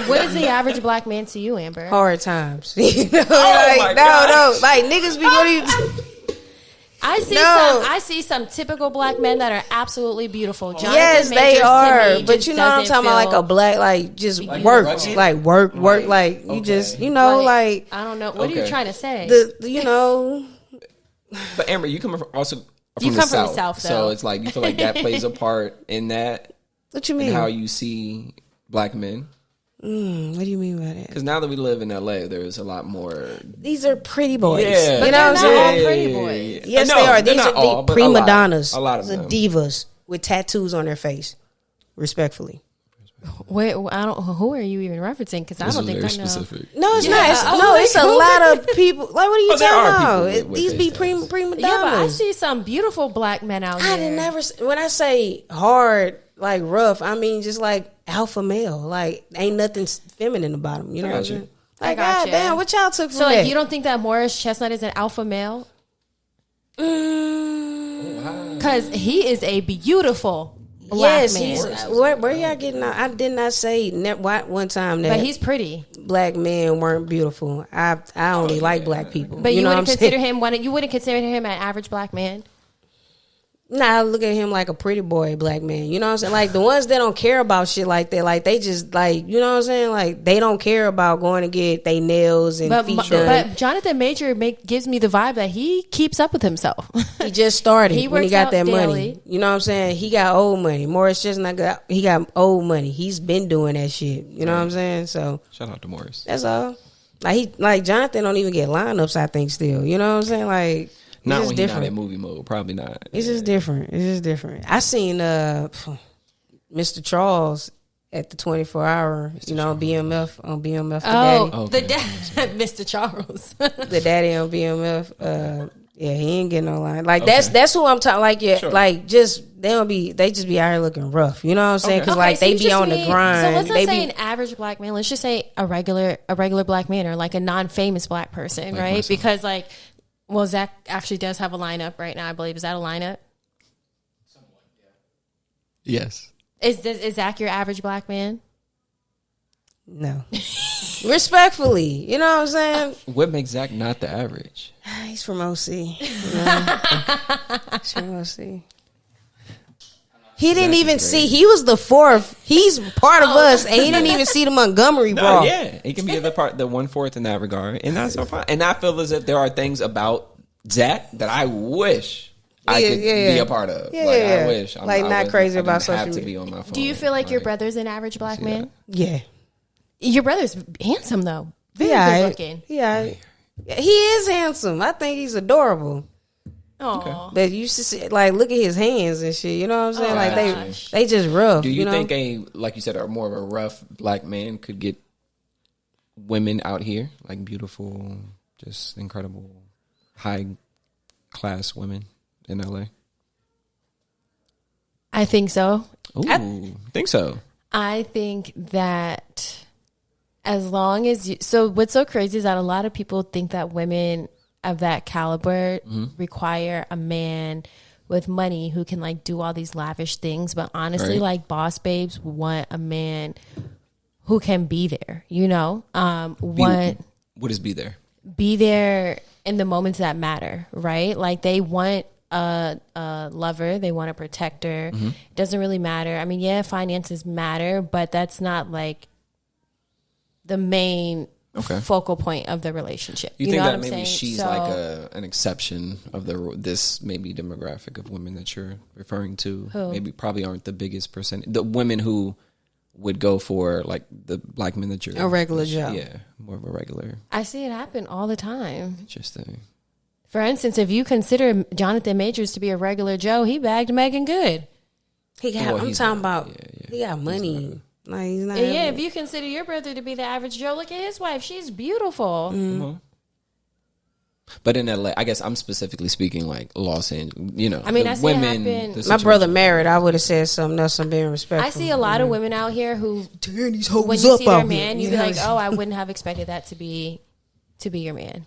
What is the average black man to you, Amber? Hard times. You know, no, like niggas be what do you? I see some typical black men that are absolutely beautiful. Jonathan yes, Majors they are. me But you know what I'm talking about, like a black, like just work, like work, like you just, you know, like I don't know. What are you trying to say? You know. But Amber, you come from from the South, so it's like you feel like that plays a part in that. What you mean? And how you see black men. What do you mean by that? Because now that we live in LA, there's a lot more. These are pretty boys. Yeah, but you know they're what I'm not saying? all pretty boys. Yes, they are. These are all, prima donnas. A lot of the them. Divas with tattoos on their face. Respectfully. Wait, I don't. Who are you even referencing? Because I don't think I know. Specific. No, it's not. It's a lot of people. Like, what are you talking about? With These be prima donnas. Yeah, but I see some beautiful black men out here. I didn't never. When I say hard, like rough, I mean just like alpha male. Like ain't nothing feminine about them. You know what I'm saying? Like, God damn, what y'all took from so, that? you don't think that Morris Chestnut is an alpha male? Because he is a beautiful black man. Where y'all getting out? I did not say one time that. But he's pretty. Black men weren't beautiful. I only like black people. But you know wouldn't what I'm consider saying? you wouldn't consider him an average black man? Nah, I look at him like a pretty boy black man. You know what I'm saying? Like the ones that don't care about shit like that, like they just like, you know what I'm saying? Like they don't care about going to get their nails and feet done. But Jonathan Major gives me the vibe that he keeps up with himself. He just started when he got that daily money. You know what I'm saying? He got old money. Morris Chestnut got old money. He's been doing that shit. You know what I'm saying? So shout out to Morris. That's all. Like Jonathan don't even get lineups, I think, still. You know what I'm saying? Like not when he's not in movie mode. Probably not. It's just different. I seen Mr. Charles at the 24-hour, BMF on BMF. The dad, Mr. Charles, the daddy on BMF. Yeah, he ain't getting no line. Like that's who I'm talking. Like like just they just be out here looking rough. You know what I'm saying? Because like they be on the grind. So let's not say an average black man. Let's just say a regular black man or like a non-famous black person, like right? Myself. Because like. Well, Zach actually does have a lineup right now, I believe. Is that a lineup? Somewhat, yeah. Yes. Is Zach your average black man? No. Respectfully. You know what I'm saying? What makes Zach not the average? He's from OC. You know? He's from OC. He didn't even see. He was the fourth. He's part of us, and he didn't even see the Montgomery brawl. Yeah, he can be the 1/4 in that regard, and that's so fine. And I feel as if there are things about Zach that I wish I could be a part of. Yeah, like I wish, not crazy about social media. To be on my phone. Do you feel like your brother's an average black man? Yeah, your brother's handsome though. Very good looking. Yeah, he is handsome. I think he's adorable. Oh, but you should see, like, look at his hands and shit. You know what I'm saying? Like they just rough. Do you think like you said, more of a rough black man could get women out here, like beautiful, just incredible, high class women in LA? I think so. Ooh, think so. I think that as long as so what's so crazy is that a lot of people think that women of that caliber require a man with money who can like do all these lavish things, but honestly, like boss babes want a man who can be there. What is be there? Be there in the moments that matter, right? Like they want a lover, they want a protector. It doesn't really matter. I mean, yeah, finances matter, but that's not like the main focal point of the relationship. You think that maybe she's like an exception of this maybe demographic of women that you're referring to? Who? Maybe probably aren't the biggest percentage. The women who would go for like the black men that you're a regular job. Yeah, more of a regular. I see it happen all the time. Interesting. For instance, if you consider Jonathan Majors to be a regular Joe, he bagged Megan good. He got. I'm talking about. He got money. Like, he's not. Yeah, if you consider your brother to be the average Joe, look at his wife. She's beautiful. Mm-hmm. But in LA, I guess I'm specifically speaking like Los Angeles. You know, I mean, I see women. My brother married. I would have said something else. I'm being respectful. I see a lot of women out here who, tearing these hoes when you up see their out man, here. you'd be like, "Oh, I wouldn't have expected that to be your man."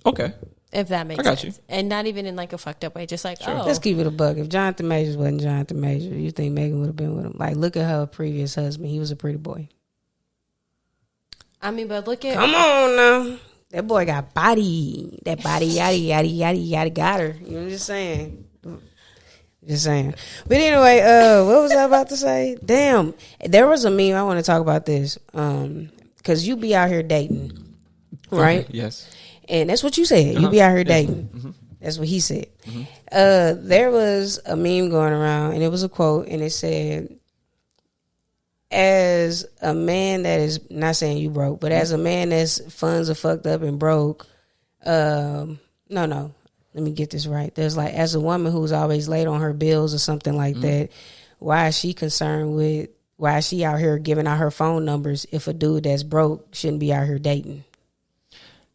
Okay. If that makes sense. You. And not even in like a fucked up way, just like, sure. Let's keep it a buck. If Jonathan Majors wasn't Jonathan Majors, you think Megan would have been with him? Like, look at her previous husband. He was a pretty boy. I mean, but look at... Come on now. That boy got body. That body, yada, yada, yada, yada, got her. You know what I'm just saying? Just saying. But anyway, what was I about to say? Damn. There was a meme. I want to talk about this. Because you be out here dating, right? Okay, yes. And that's what you said. You be out here dating. Mm-hmm. That's what he said. Mm-hmm. There was a meme going around, and it was a quote, and it said, as a man that is, not saying you broke, but as a man that's funds are fucked up and broke, no, let me get this right. There's like, as a woman who's always late on her bills or something like that, why is she concerned with, why is she out here giving out her phone numbers if a dude that's broke shouldn't be out here dating?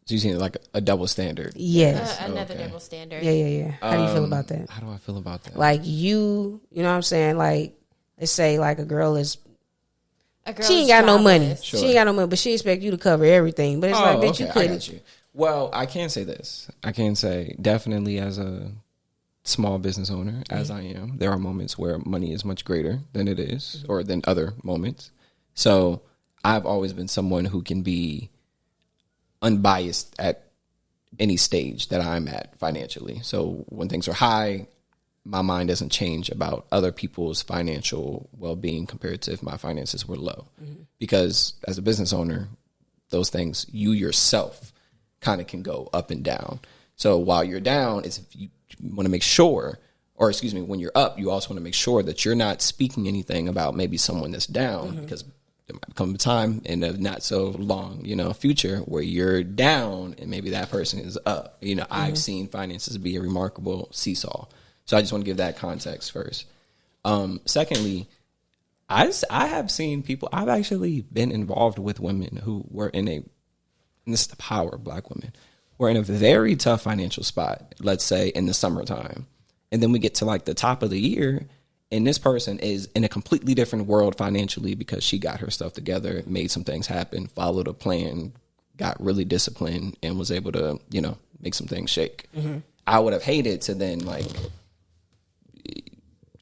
So you're saying like a double standard? Yes. Another double standard. Yeah. How do you feel about that? How do I feel about that? Like you know what I'm saying? Like, let's say like a girl she ain't got no money. Sure. She ain't got no money, but she expect you to cover everything. But it's like that you couldn't. I got you. Well, I can say this. I can say definitely as a small business owner, as I am, there are moments where money is much greater than it is, or than other moments. So I've always been someone who can be unbiased at any stage that I'm at financially. So when things are high, my mind doesn't change about other people's financial well-being compared to if my finances were low. Because as a business owner, those things, you yourself kind of can go up and down. So while you're down, it's if you want to make sure, or excuse me, when you're up, you also want to make sure that you're not speaking anything about maybe someone that's down, because there might come a time in a not so long, future where you're down and maybe that person is up. I've seen finances be a remarkable seesaw. So I just want to give that context first. Secondly, I have seen people, I've actually been involved with women who were and this is the power of Black women, were in a very tough financial spot, let's say in the summertime. And then we get to like the top of the year, and this person is in a completely different world financially because she got her stuff together, made some things happen, followed a plan, got really disciplined, and was able to, make some things shake. I would have hated to then like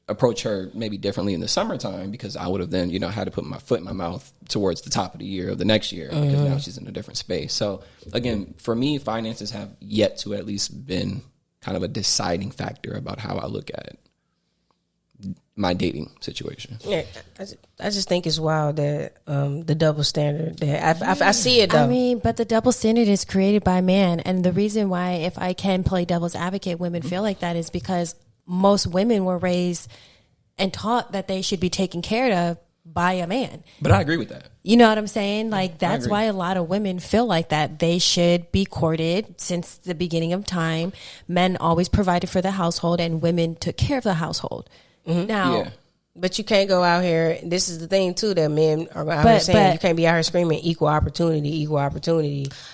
approach her maybe differently in the summertime, because I would have then, had to put my foot in my mouth towards the top of the year of the next year, because now she's in a different space. So again, for me, finances have yet to at least been kind of a deciding factor about how I look at my dating situation. Yeah, I just think it's wild that the double standard that I see it though. I mean, but the double standard is created by man, and the reason why, if I can play devil's advocate, women feel like that is because most women were raised and taught that they should be taken care of by a man. But I agree with that. You know what I'm saying? Like, that's why a lot of women feel like that. They should be courted since the beginning of time. Men always provided for the household, and women took care of the household. Now, but you can't go out here. This is the thing too that men are out here saying. You can't be out here screaming equal opportunity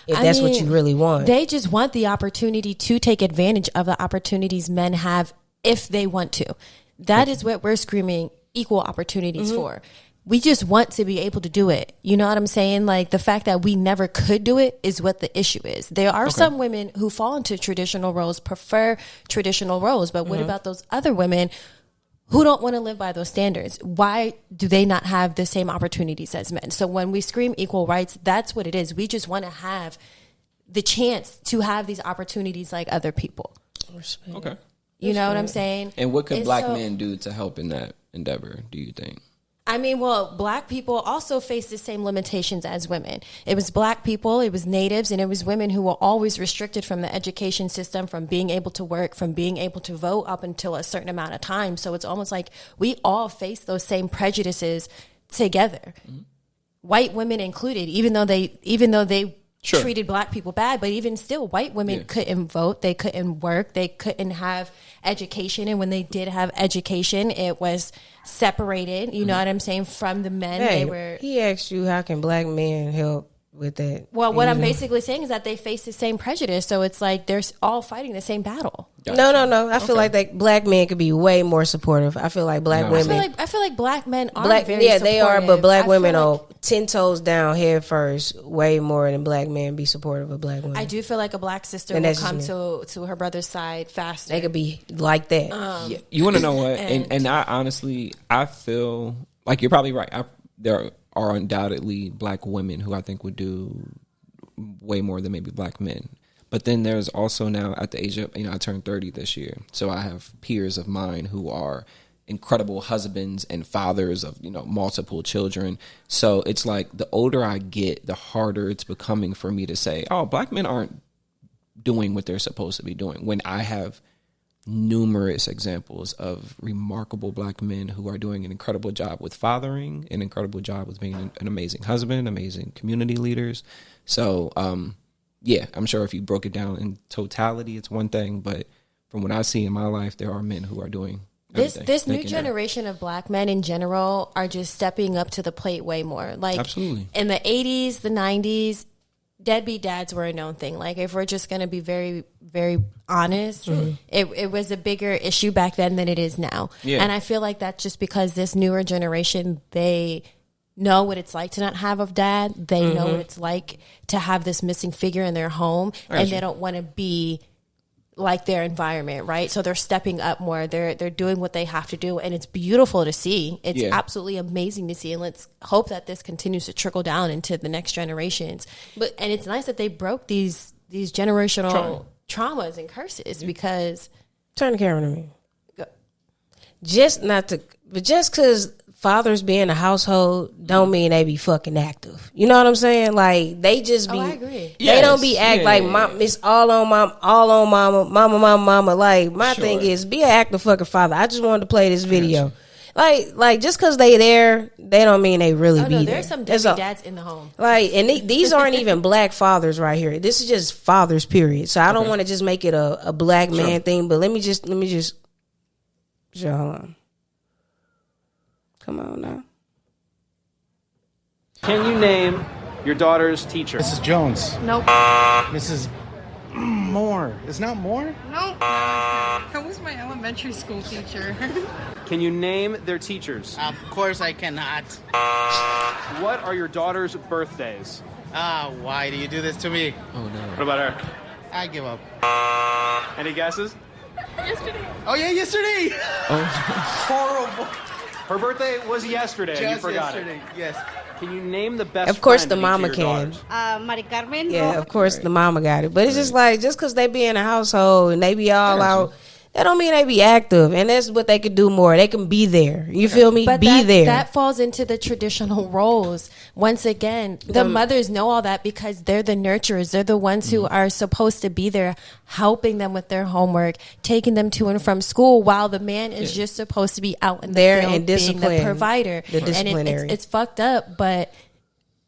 if that's what you really want. They just want the opportunity to take advantage of the opportunities men have if they want to. That is what we're screaming equal opportunities for. We just want to be able to do it. You know what I'm saying? Like, the fact that we never could do it is what the issue is. There are some women who fall into traditional roles, prefer traditional roles, but what about those other women who don't want to live by those standards? Why do they not have the same opportunities as men? So when we scream equal rights, that's what it is. We just want to have the chance to have these opportunities like other people. Okay. You know what I'm saying? And what could Black men do to help in that endeavor, do you think? I mean, well, Black people also face the same limitations as women. It was Black people, it was natives, and it was women who were always restricted from the education system, from being able to work, from being able to vote up until a certain amount of time. So it's almost like we all face those same prejudices together. White women included, even though they treated black people bad, but even still, white women couldn't vote, they couldn't work, they couldn't have education, and when they did have education, it was separated. You know what I'm saying, from the men. Hey, he asked you, how can black men help with that? Well, what I'm basically saying is that they face the same prejudice, so it's like they're all fighting the same battle. Gotcha. No. I feel like black men could be way more supportive. I feel like black women. I feel like black men are very supportive. They are, but black women are 10 toes down, head first, way more than black men be supportive of black women. I do feel like a black sister will come to her brother's side faster. They could be like that. You want to know what? And I honestly, I feel like you're probably right. There are undoubtedly black women who I think would do way more than maybe black men. But then there's also now, at the age of, I turned 30 this year. So I have peers of mine who are incredible husbands and fathers of, multiple children. So it's like the older I get, the harder it's becoming for me to say, oh, black men aren't doing what they're supposed to be doing, when I have numerous examples of remarkable black men who are doing an incredible job with fathering, an incredible job with being an amazing husband, amazing community leaders. So, I'm sure if you broke it down in totality, it's one thing, but from what I see in my life, there are men who are doing everything. This new generation of black men in general are just stepping up to the plate way more. Like, absolutely. In the 80s, the 90s, deadbeat dads were a known thing. Like, if we're just going to be very, very honest, it was a bigger issue back then than it is now. Yeah. And I feel like that's just because this newer generation, they know what it's like to not have a dad. They know what it's like to have this missing figure in their home, and they don't want to be like their environment, right? So they're stepping up more. They're doing what they have to do, and it's beautiful to see. It's absolutely amazing to see, and let's hope that this continues to trickle down into the next generations. And it's nice that they broke these generational traumas and curses, because turn the camera to me. Just because fathers be in a household don't mean they be fucking active. You know what I'm saying? Like, they just be. I agree. They don't be mom. It's all on mama. Like, my thing is, be an active fucking father. I just wanted to play this video. Like just because they there, they don't mean they really be there. There's some deadbeat dads in the home. Like, and these aren't even black fathers right here. This is just fathers, period. So I don't want to just make it a black man thing. But let me just. Hold on. Come on now. Can you name your daughter's teacher? Mrs. Jones. Nope. Mrs. Moore. Is not Moore? Nope. That was my elementary school teacher. Can you name their teachers? Of course I cannot. What are your daughter's birthdays? Why do you do this to me? Oh, no. What about her? I give up. Any guesses? Yesterday. Oh, yeah, yesterday. Oh. Horrible. Her birthday was yesterday. Just you forgot yesterday. It. Yes. Can you name the best? Of course, friend the of mama each of your can. daughters? Mari Carmen. Yeah, of course, the mama got it. But it's just like, just because they be in a household and they be all out, that don't mean they be active. And that's what they could do more. They can be there. You feel me? But there. That falls into the traditional roles. Once again, the mothers know all that because they're the nurturers. They're the ones who are supposed to be there, helping them with their homework, taking them to and from school, while the man is just supposed to be out in the field, and being the provider. And it's fucked up, but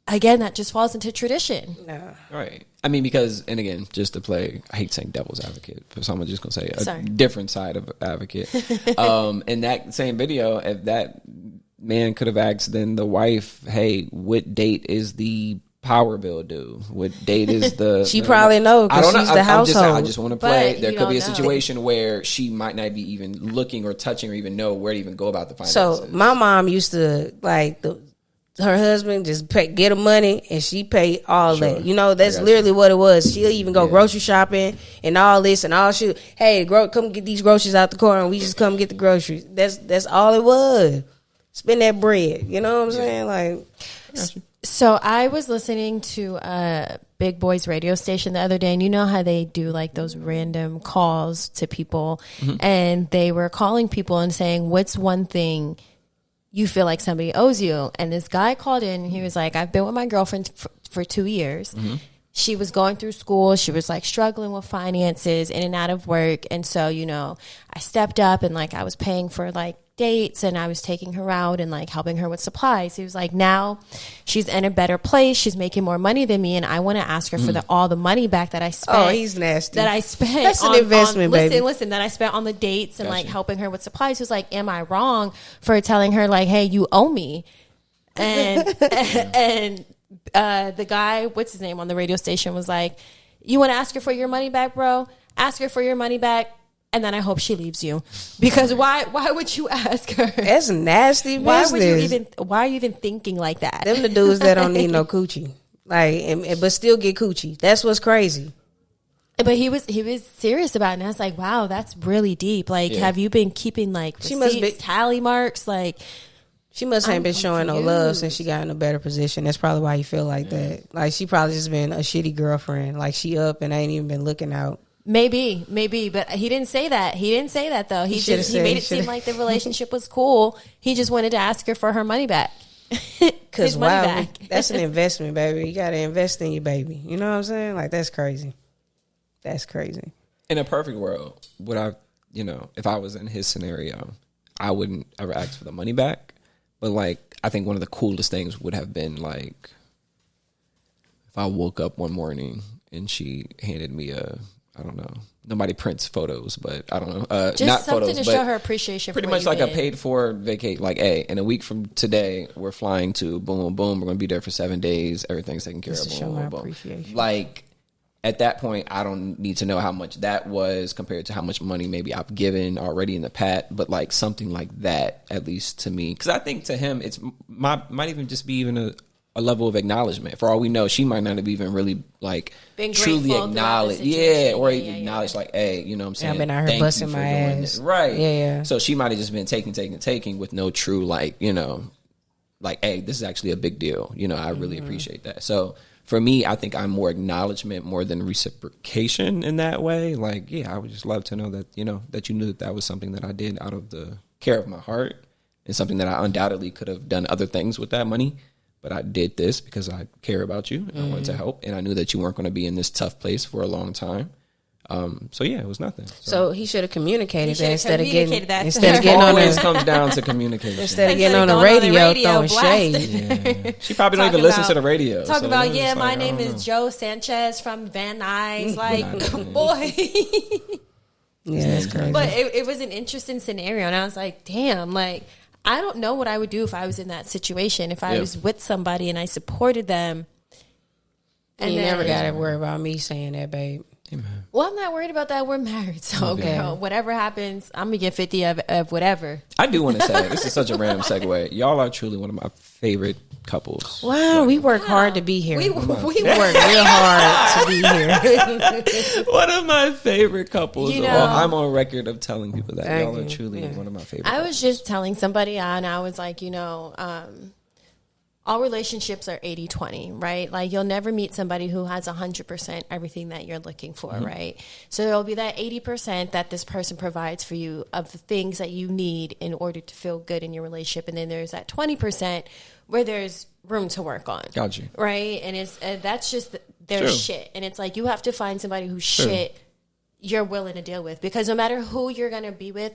again, that just falls into tradition. No. Right. I mean, because, and again, just to play, I hate saying devil's advocate, but someone just going to say a different side of advocate. In that same video, if that man could have asked then the wife, hey, what date is the power bill due? What date is the... She probably know because she's the household. I just want to play. But there could be a situation where she might not be even looking or touching or even know where to even go about the finances. So my mom used to, like, her husband just get her money and she pay all that. You know, that's literally what it was. She'll even go grocery shopping and all this and all shit. Hey, come get these groceries out the car and we just come get the groceries. That's all it was. Spend that bread. You know what I'm saying? Like, so I was listening to Big Boy's radio station the other day, and you know how they do like those random calls to people, and they were calling people and saying, what's one thing you feel like somebody owes you? And this guy called in and he was like, I've been with my girlfriend for 2 years. She was going through school. She was like struggling with finances, in and out of work. And so, you know, I stepped up and like I was paying for like dates and I was taking her out and like helping her with supplies. He was like, now she's in a better place. She's making more money than me. And I want to ask her for all the money back that I spent. Oh, he's nasty. That I spent. That's an investment, baby. Listen, that I spent on the dates and like helping her with supplies. He was like, am I wrong for telling her like, hey, you owe me? And, the guy, what's his name on the radio station was like, you want to ask her for your money back, bro? Ask her for your money back. And then I hope she leaves you, because why would you ask her? That's nasty business. Why are you even thinking like that? Them the dudes that don't need no coochie, like, but still get coochie. That's what's crazy. But he was serious about it, and I was like, wow, that's really deep. Like, have you been keeping like receipts, tally marks? Like, she must have been showing no love since she got in a better position. That's probably why you feel like that. Like, she probably just been a shitty girlfriend. Like, she up and ain't even been looking out. Maybe, but he didn't say that. He didn't say that though. He made it seem like the relationship was cool. He just wanted to ask her for her money back. Because wow, that's an investment, baby. You got to invest in your baby. You know what I'm saying? Like, that's crazy. That's crazy. In a perfect world, would I, if I was in his scenario, I wouldn't ever ask for the money back. But like, I think one of the coolest things would have been like, if I woke up one morning and she handed me I don't know. Nobody prints photos, but I don't know. Just not something photos, to show her appreciation. Pretty for much what like you a paid for vacate. Like, hey, in a week from today, we're flying to boom, boom, boom. We're going to be there for 7 days. Everything's taken care of. Just to show my appreciation. Like, at that point, I don't need to know how much that was compared to how much money maybe I've given already in the past. But like something like that, at least to me, because I think to him, it's might even just be even a level of acknowledgement. For all we know, she might not have even really like truly acknowledged, acknowledged like, hey, you know what I'm saying? I've been out here busting my ass, right? Yeah. So she might have just been taking with no true like, like, hey, this is actually a big deal. I really appreciate that. So for me, I think I'm more acknowledgement more than reciprocation in that way. Like, yeah, I would just love to know that that you knew that was something that I did out of the care of my heart and something that I undoubtedly could have done other things with that money. But I did this because I care about you and I wanted to help. And I knew that you weren't going to be in this tough place for a long time. So yeah, it was nothing. So he should have communicated that instead of getting always comes down to communication. Instead of getting on the radio throwing shade. Yeah. She probably don't even listen to the radio. Talk about, my name is Joe Sanchez from Van Nuys. Like, boy. Yeah, that's crazy. But it was an interesting scenario. And I was like, damn, like, I don't know what I would do if I was in that situation. If I was with somebody and I supported them. And you never got to worry about me saying that, babe. Amen. Well, I'm not worried about that. We're married. So, girl, whatever happens, I'm going to get 50 of whatever. I do want to say, this is such a random segue. Y'all are truly one of my favorite couples. Wow, we work hard to be here. We work real hard to be here. One of my favorite couples. I'm on record of telling people that. Y'all are truly one of my favorite couples. I was just telling somebody, and I was like, all relationships are 80-20, right? Like, you'll never meet somebody who has 100% everything that you're looking for, right? So there'll be that 80% that this person provides for you of the things that you need in order to feel good in your relationship. And then there's that 20% where there's room to work on. Got you. Right? And that's just their shit. And it's like, you have to find somebody whose shit you're willing to deal with. Because no matter who you're going to be with,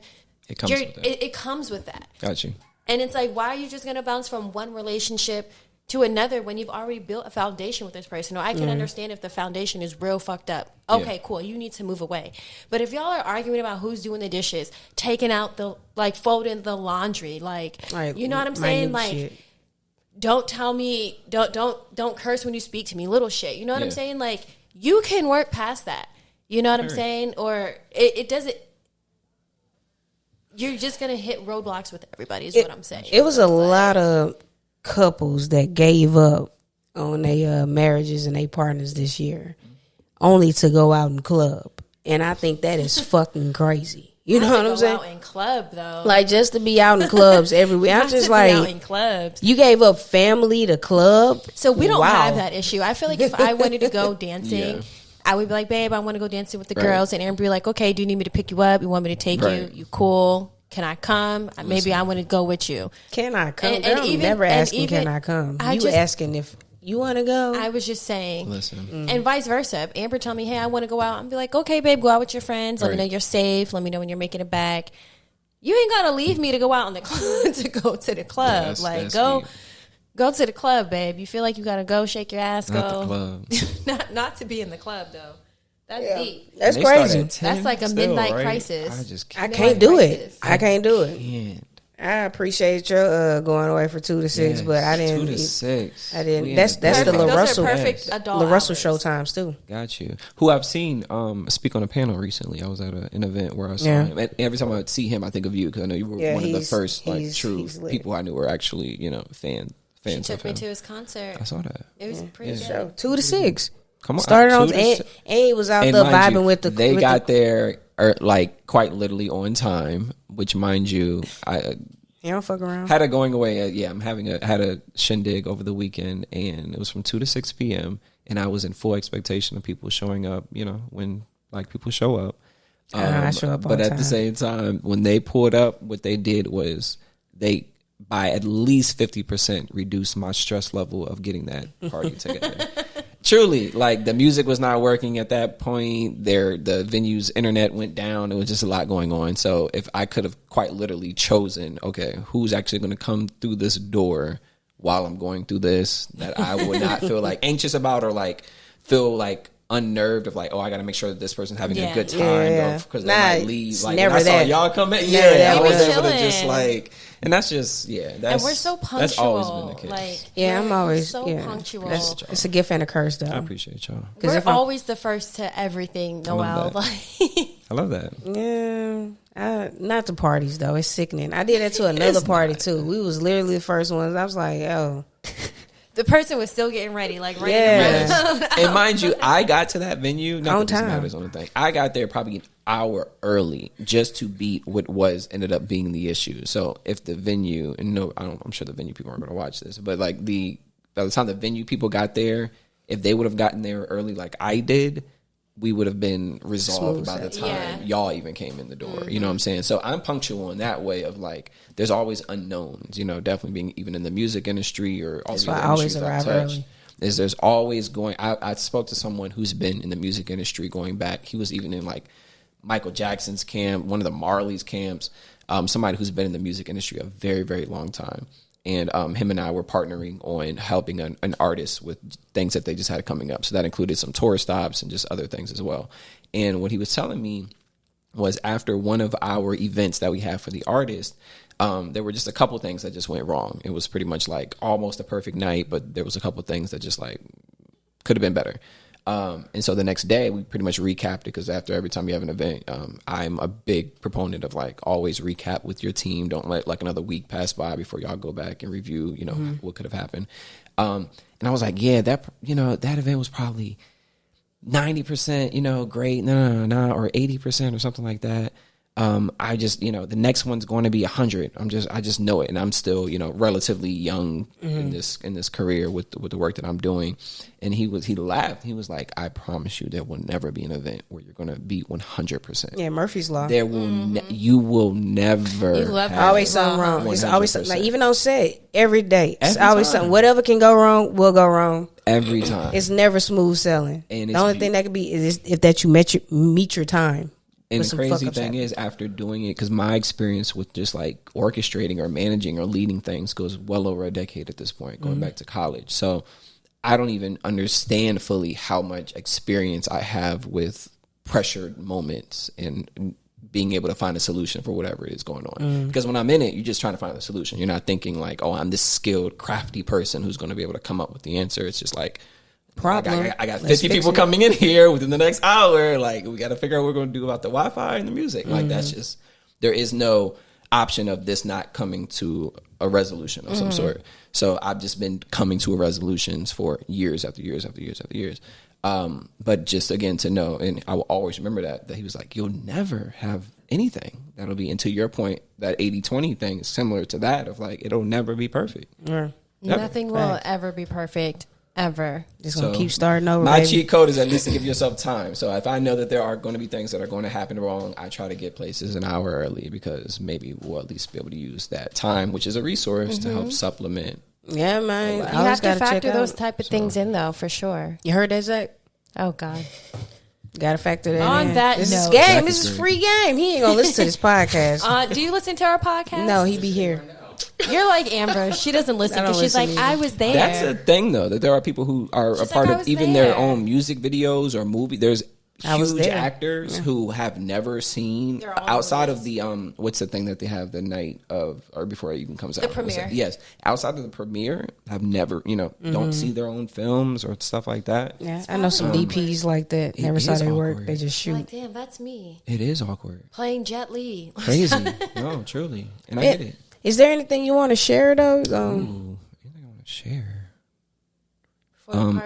it comes with that. Got you. And it's like, why are you just going to bounce from one relationship to another when you've already built a foundation with this person? Or I can understand if the foundation is real fucked up. Okay, cool. You need to move away. But if y'all are arguing about who's doing the dishes, taking out folding the laundry, you know what I'm saying? Like, shit. Don't tell me, don't curse when you speak to me, little shit. You know what I'm saying? Like, you can work past that. You know what I'm saying? Or it doesn't. You're just going to hit roadblocks with everybody is what I'm saying. It was a lot of couples that gave up on their marriages and their partners this year only to go out and club. And I think that is fucking crazy. You know what I'm saying? Out in club, though. Like, just to be out in clubs everywhere. I'm just like, out in clubs. You gave up family to club? So we don't have that issue. I feel like if I wanted to go dancing... I would be like, babe, I want to go dancing with the girls. And Aaron would be like, okay, do you need me to pick you up? You want me to take you? You cool? Can I come? Maybe I want to go with you. Can I come? And never asking, can I come? Asking if you want to go. I was just saying. Listen. And vice versa. If Amber tell me, hey, I want to go out, I'd be like, okay, babe, go out with your friends. Let me know you're safe. Let me know when you're making it back. You ain't gotta leave me to go out on the club to go to the club. That's go deep. go to the club, babe. You feel like you gotta go, shake your ass, Not go. the club. not to be in the club though. That's deep. That's They start crazy. at 10 That's like a still, midnight right? crisis. I can't do it. crisis. I can't do it. Can't. I appreciate your going away for 2 to 6, but I didn't. 2 to 6. I didn't. We in That's the Perfect. La Those are Russell. perfect adult La Russell hours. show times too. Got you. Who I've seen speak on a panel recently. I was at an event where I saw him. And every time I would see him, I think of you because I know you were one of the first true people I knew were actually fans. She of took me him. to his concert. I saw that. It was pretty Yeah. good. 2 to 6. Come on, Started 2 on to and 6. he was out And there mind vibing you, with the. They with got there like quite literally on time, which mind you, I You don't fuck around. had a going away. I'm had a shindig over the weekend, and it was from 2 to 6 p.m. And I was in full expectation of people showing up. When like people show up. I show up on but at time. the same time, when they pulled up, what they did was they by at least 50% reduced my stress level of getting that party together. Truly, like the music was not working at that point. The venue's internet went down. It was just a lot going on. So if I could have quite literally chosen, okay, who's actually going to come through this door while I'm going through this, that I would not feel like anxious about or like feel like unnerved of like, oh, I got to make sure that this person's having a good time because they might leave. Like never when I saw that. y'all come in, Never that. I was We able to chilling. just like, and that's just that's And we're so punctual. That's always been the case. Like, Yeah, I'm we're always so punctual. It's a gift and a curse, though. I appreciate y'all. We're if I'm- always the first to everything, Noel. that. Like, I love that. Yeah, not the parties though. It's sickening. I did that to another party too. We was literally the first ones. I was like, oh, the person was still getting ready, like ready Yeah. to run. And mind you, I got to that venue. Not On that this time. matters on the thing. I got there probably an hour early just to beat what ended up being the issue. So if the venue, and no, I'm sure the venue people aren't going to watch this, but like by the time the venue people got there, if they would have gotten there early like I did, we would have been resolved by the time y'all even came in the door. You know what I'm saying? So I'm punctual in that way of like, there's always unknowns, definitely being even in the music industry or all the why other I always industries I've arrive touched. early. Is there's always going, I spoke to someone who's been in the music industry going back. He was even in like Michael Jackson's camp, one of the Marley's camps, somebody who's been in the music industry a very, very long time. And him and I were partnering on helping an artist with things that they just had coming up. So that included some tour stops and just other things as well. And what he was telling me was after one of our events that we had for the artist, there were just a couple things that just went wrong. It was pretty much like almost a perfect night, but there was a couple things that just like could have been better. And so the next day we pretty much recapped it because after every time you have an event, I'm a big proponent of like always recap with your team. Don't let like another week pass by before y'all go back and review, what could have happened. And I was like, yeah, that event was probably 90%, great, no, or 80% or something like that. I just, the next one's going to be 100. I just know it. And I'm still, relatively young in this career with the work that I'm doing. And he laughed. He was like, I promise you there will never be an event where you're going to be 100%. yeah, Murphy's Law. There will, you will never. You love have Always something wrong. It's always something. Like 100%. even on set, every day, it's Every always time. something. Whatever can go wrong will go wrong. Every time. It's never smooth sailing. And The it's only thing that could be is if that you meet your time. And But the some crazy fuck-ups thing happen. is, after doing it, because my experience with just like orchestrating or managing or leading things goes well over a decade at this point, going back to college. So I don't even understand fully how much experience I have with pressured moments and being able to find a solution for whatever is going on. Because when I'm in it, you're just trying to find a solution. You're not thinking like, oh, I'm this skilled, crafty person who's going to be able to come up with the answer. It's just like, Problem. I got Let's 50 fix people it. coming in here within the next hour. Like, we got to figure out what we're going to do about the Wi-Fi and the music. Like, that's just, there is no option of this not coming to a resolution of some sort. So I've just been coming to resolutions for years after years after years after years. But just again to know, and I will always remember that he was like, you'll never have anything that'll be, and to your point, that 80-20 thing is similar to that of like, it'll never be perfect. Yeah. Never. Nothing will ever be perfect, ever. Just gonna So, keep starting over. My baby. cheat code is at least to give yourself time. So if I know that there are going to be things that are going to happen wrong, I try to get places an hour early because maybe we'll at least be able to use that time, which is a resource, to help supplement. Yeah, man. You Always have to gotta check factor out. those type of things in, though, for sure. You heard that, Zach? Oh God, Gotta factor that On in. that This is note- game. This is free game. He ain't gonna listen to this podcast. Do you listen to our podcast? No, he be here. You're like Amber. She doesn't listen I don't because she's like, listen I either. was there. That's a thing, though, that there are people who are a She's part like, I of was even there. their own music videos or movie. There's I was huge there. actors who have never seen They're all outside over of the what's the thing that they have the night of or before it even comes out? What's premiere. that? Yes, outside of the premiere, have never don't see their own films or stuff like that. Yeah, I know some DPs like that. It Never saw is their work. awkward. They just shoot. like, damn, that's me It is awkward, playing Jet Li. crazy. No, truly, and I get it. Is there anything you want to share though? Ooh, anything I want to share?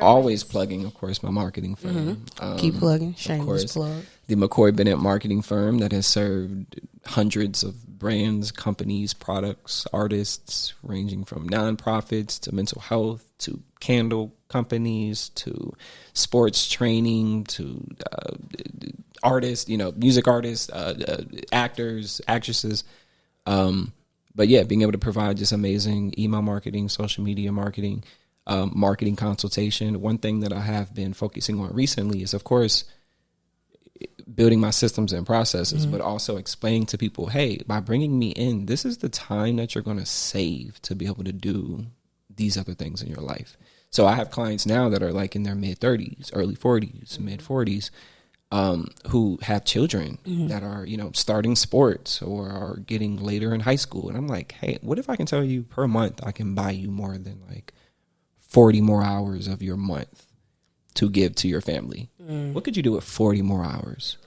Always plugging, of course, my marketing firm. Keep plugging. Of Shameless course, plug. the McCoy Bennett marketing firm that has served hundreds of brands, companies, products, artists, ranging from nonprofits to mental health to candle companies to sports training to artists, music artists, actors, actresses. But yeah, being able to provide just amazing email marketing, social media marketing, marketing consultation. One thing that I have been focusing on recently is, of course, building my systems and processes, but also explaining to people, hey, by bringing me in, this is the time that you're going to save to be able to do these other things in your life. So I have clients now that are like in their mid 30s, early 40s, mid 40s, who have children that are, starting sports or are getting later in high school. And I'm like, hey, what if I can tell you per month I can buy you more than like 40 more hours of your month to give to your family? What could you do with 40 more hours?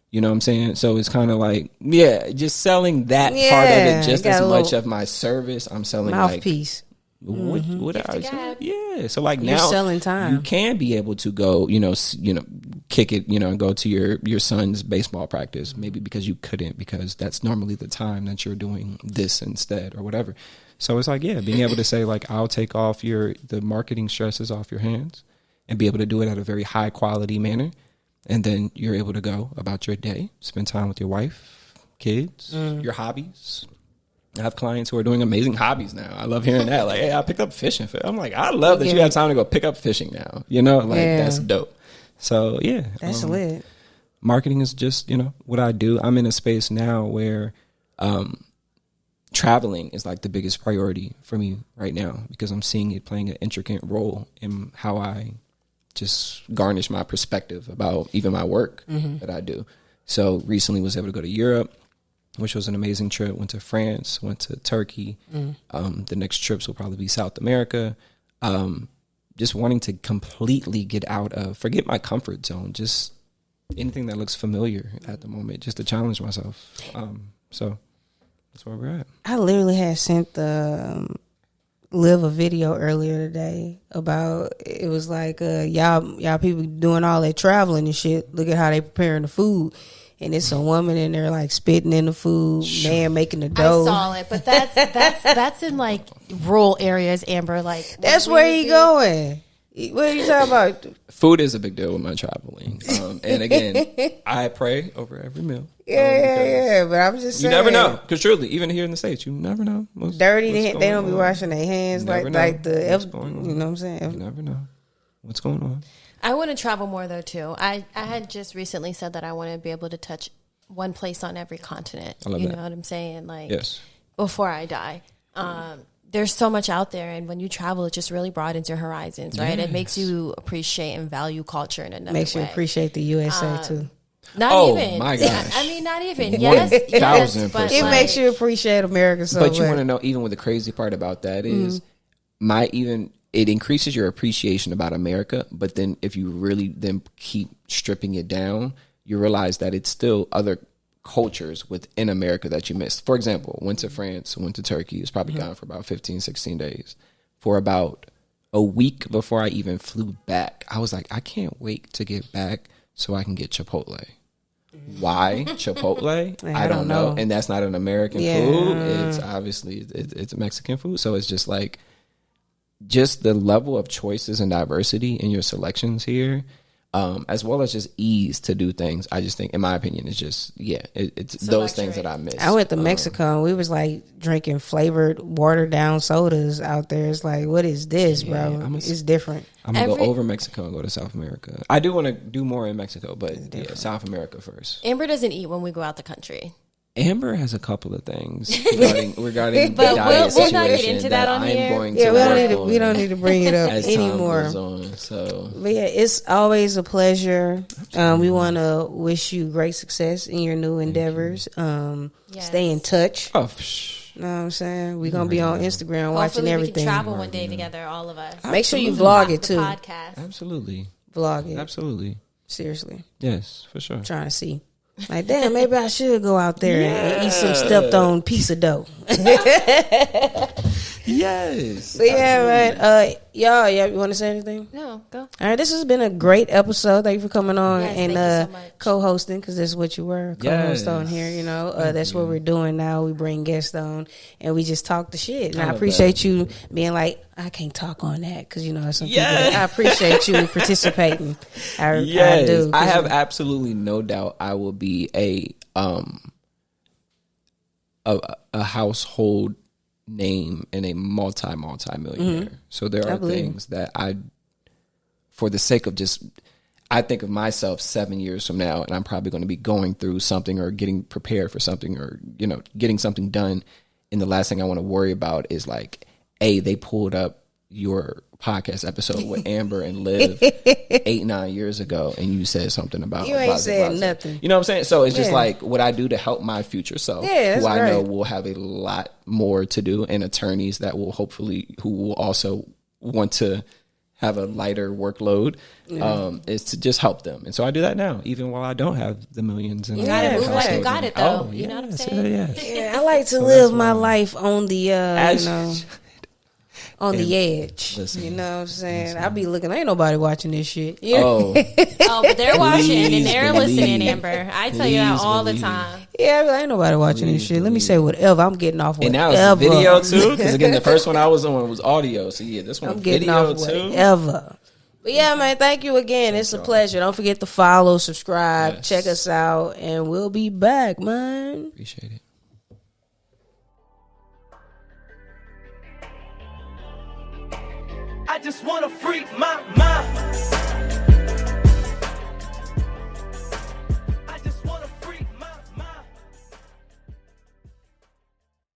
You know what I'm saying? So it's kind of like, just selling that part of it just got as a much little of my service. I'm selling Mouthpiece. what I gab. yeah. So like You're now selling time. you can be able to go, kick it, and go to your son's baseball practice, maybe because you couldn't, because that's normally the time that you're doing this instead or whatever. So it's like, being able to say like, I'll take off the marketing stresses off your hands and be able to do it at a very high quality manner. And then you're able to go about your day, spend time with your wife, kids, your hobbies. I have clients who are doing amazing hobbies now. I love hearing that. Like, hey, I picked up fishing. I'm like, I love that you have time to go pick up fishing now. That's dope. So, That's lit. Marketing is just, what I do. I'm in a space now where traveling is like the biggest priority for me right now, because I'm seeing it playing an intricate role in how I just garnish my perspective about even my work that I do. So recently was able to go to Europe, which was an amazing trip. Went to France, went to Turkey. The next trips will probably be South America. Just wanting to completely get out of, forget my comfort zone, just anything that looks familiar at the moment, just to challenge myself. So that's where we're at. I literally had sent Liv a video earlier today about, it was like, y'all people doing all that traveling and shit. Look at how they preparing the food. And it's a woman in there like spitting in the food, man making the dough. I saw it, but that's in like rural areas, Amber. Like That's where he going. What are you talking about? Food is a big deal with my traveling. And again, I pray over every meal. Yeah. But I'm just You saying. never know. Because truly, even here in the States, you never know. Dirty, what's they going don't be on. washing their hands You never know like the, what's going on. you know what I'm You saying? never know what's going on. I want to travel more though too. I had just recently said that I want to be able to touch one place on every continent. I love you that. know what I'm saying? Like Yes. before I die. There's so much out there, and when you travel, it just really broadens your horizons, right? It makes you appreciate and value culture in another Makes you way. appreciate the USA too. Not Oh, even. my gosh. I mean, not even. 1000%. But It like, makes you appreciate America so But you much. want to know, even with the crazy part about that is it increases your appreciation about America. But then if you really then keep stripping it down, you realize that it's still other cultures within America that you missed. For example, went to France, went to Turkey. It was probably gone for about 15, 16 days. For about a week before I even flew back, I was like, I can't wait to get back so I can get Chipotle. Why Chipotle? I don't know. And that's not an American food. It's obviously it's Mexican food. So it's just like, just the level of choices and diversity in your selections here. as well as just ease to do things. I just think, in my opinion, it's just it's those things that I miss. I went to Mexico and we was like drinking flavored, watered down sodas out there. It's like, what is this, bro? It's different. I'm gonna go over Mexico and go to South America. I do want to do more in Mexico, but South America first. Amber doesn't eat when we go out the country. Amber has a couple of things regarding but the diet we'll situation not get into that on here. Going to we don't need to bring it up as anymore. time goes on, so. But yeah, it's always a pleasure. We want to wish you great success in your new endeavors. Stay in touch. Oh, know what I'm saying? We're going to be on Instagram watching everything. We can travel one day together, all of us. Make sure you vlog it too. Podcast. Absolutely. Vlog it. Absolutely. Seriously. Yes, for sure. I'm trying to see. Like, damn, maybe I should go out there and eat some stepped on piece of dough. Yes. But yeah, man. Y'all, you want to say anything? No, go. All right, this has been a great episode. Thank you for coming on and so co-hosting, because that's what you were, co-host on here. You know, that's what we're doing now. We bring guests on and we just talk the shit. And I appreciate you being like, I can't talk on that, because you know some people. I appreciate you participating. I do. I have absolutely no doubt I will be a household name and a multi-millionaire. So there are things that for the sake of I think of myself 7 years from now, and I'm probably going to be going through something or getting prepared for something, or, you know, getting something done. And the last thing I want to worry about is like, they pulled up your podcast episode with Amber and Liv 8-9 years ago, and you said something about you ain't said nothing. You know what I'm saying? So it's just like what I do to help my future self, who I know will have a lot more to do, and attorneys that will who will also want to have a lighter workload, is to just help them. And so I do that now, even while I don't have the millions. And you gotta move like you got it, though. You know what I'm saying? Yeah, I like to live my life on the on the edge. Listen, you know what I'm saying? I be looking, ain't nobody watching this shit. Oh, but they're watching and they're listening, Amber. I tell you that all the time. Yeah, ain't nobody watching this shit. Let me say whatever. I'm getting off whatever. And now it's video too, because again, the first one I was on was audio. So yeah, this one I'm getting video off too. Whatever. But yeah, man, thank you again. It's a pleasure. Don't forget to follow, subscribe, check us out, and we'll be back, man. Appreciate it. I just wanna free my mind.